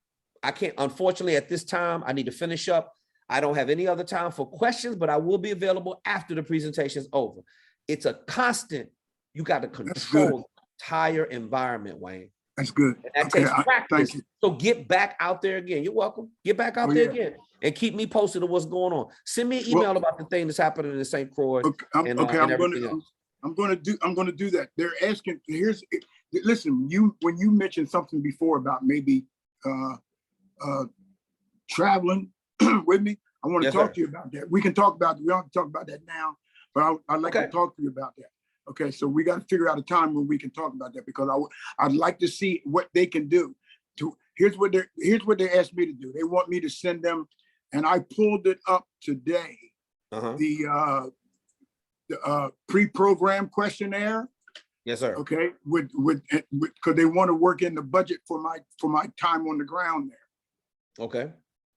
I can't, unfortunately, at this time, I need to finish up. I don't have any other time for questions, but I will be available after the presentation is over. It's a constant. You got to control the entire environment, Wayne. That's good. And that takes practice. Thank you. So get back out there again. You're welcome. Get back out there again and keep me posted on what's going on. Send me an email about the thing that's happening in St. Croix. I'm going to do that. They're asking. Listen. When you mentioned something before about maybe traveling with me, I want to talk to you about that. We can talk about. We don't have to talk about that now, but I'd like to talk to you about that. Okay, so we got to figure out a time when we can talk about that, because I'd like to see what they can do. Here's what they asked me to do. They want me to send them, and I pulled it up today. The pre-programmed questionnaire. Yes, sir. Okay, with because they want to work in the budget for my time on the ground there.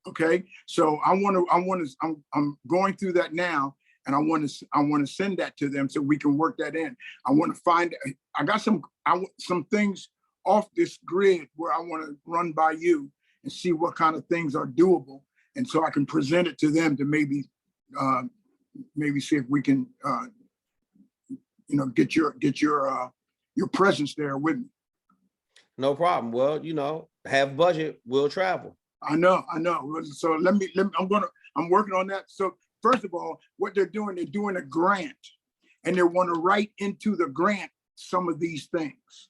Okay, so I'm going through that now. And I want to send that to them so we can work that in. I want to find. I got some things off this grid where I want to run by you and see what kind of things are doable, and so I can present it to them to maybe see if we can get your presence there with me. No problem. Well, have budget, we'll travel. I know. So I'm working on that. So. First of all, what they're doing a grant, and they want to write into the grant some of these things.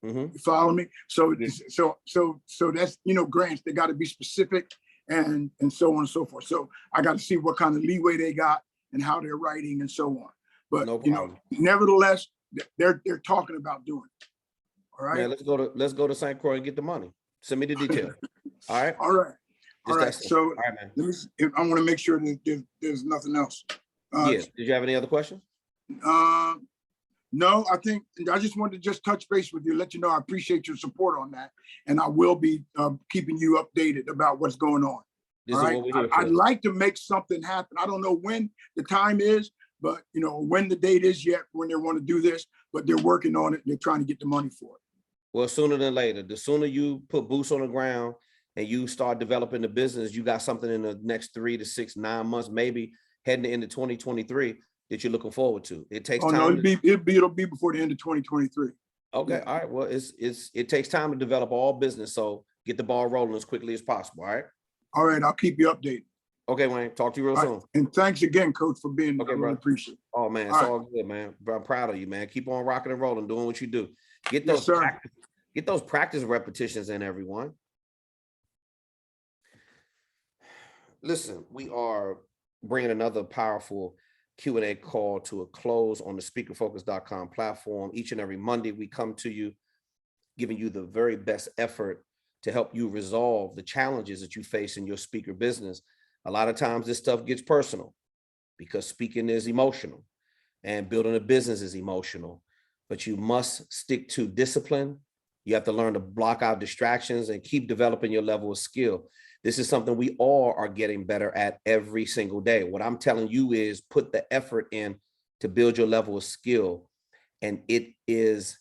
You follow me? So that's grants. They got to be specific and so on and so forth. So I got to see what kind of leeway they got and how they're writing and so on. But nevertheless, they're talking about doing it. All right. Man, let's go to St. Croix and get the money. Send me the details. All right. All right. All right, so all right, man. I want to make sure that there's nothing else. Did you have any other questions? No, I just wanted to touch base with you, let you know I appreciate your support on that, and I will be keeping you updated about what's going on. All right, I'd like to make something happen. I don't know when the time is, but when the date is yet when they want to do this, but they're working on it. They're trying to get the money for it. Well, sooner than later. The sooner you put boots on the ground and you start developing the business, you got something in the next 3 to 6, 9 months, maybe heading into 2023 that you're looking forward to. It takes time. No, it'll be before the end of 2023. Okay, all right. Well, it takes time to develop all business, so get the ball rolling as quickly as possible. All right. All right, I'll keep you updated. Okay, Wayne. Talk to you real soon. And thanks again, Coach, for being. Okay, bro. Appreciate it. Oh man, it's all good, man. Bro, I'm proud of you, man. Keep on rocking and rolling, doing what you do. Get those practice repetitions in, everyone. Listen, we are bringing another powerful Q&A call to a close on the speakerfocus.com platform. Each and every Monday, we come to you, giving you the very best effort to help you resolve the challenges that you face in your speaker business. A lot of times this stuff gets personal because speaking is emotional and building a business is emotional, but you must stick to discipline. You have to learn to block out distractions and keep developing your level of skill. This is something we all are getting better at every single day. What I'm telling you is put the effort in to build your level of skill, and it is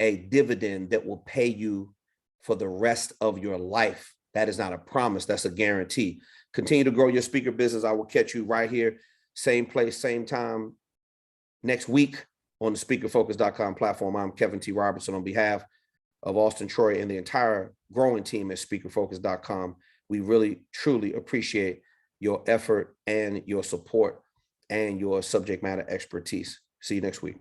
a dividend that will pay you for the rest of your life. That is not a promise, that's a guarantee. Continue to grow your speaker business. I will catch you right here, same place, same time next week on the speakerfocus.com platform. I'm Kevin T. Robertson on behalf of Auston Troyer and the entire growing team at speakerfocus.com. We really, truly appreciate your effort and your support and your subject matter expertise. See you next week.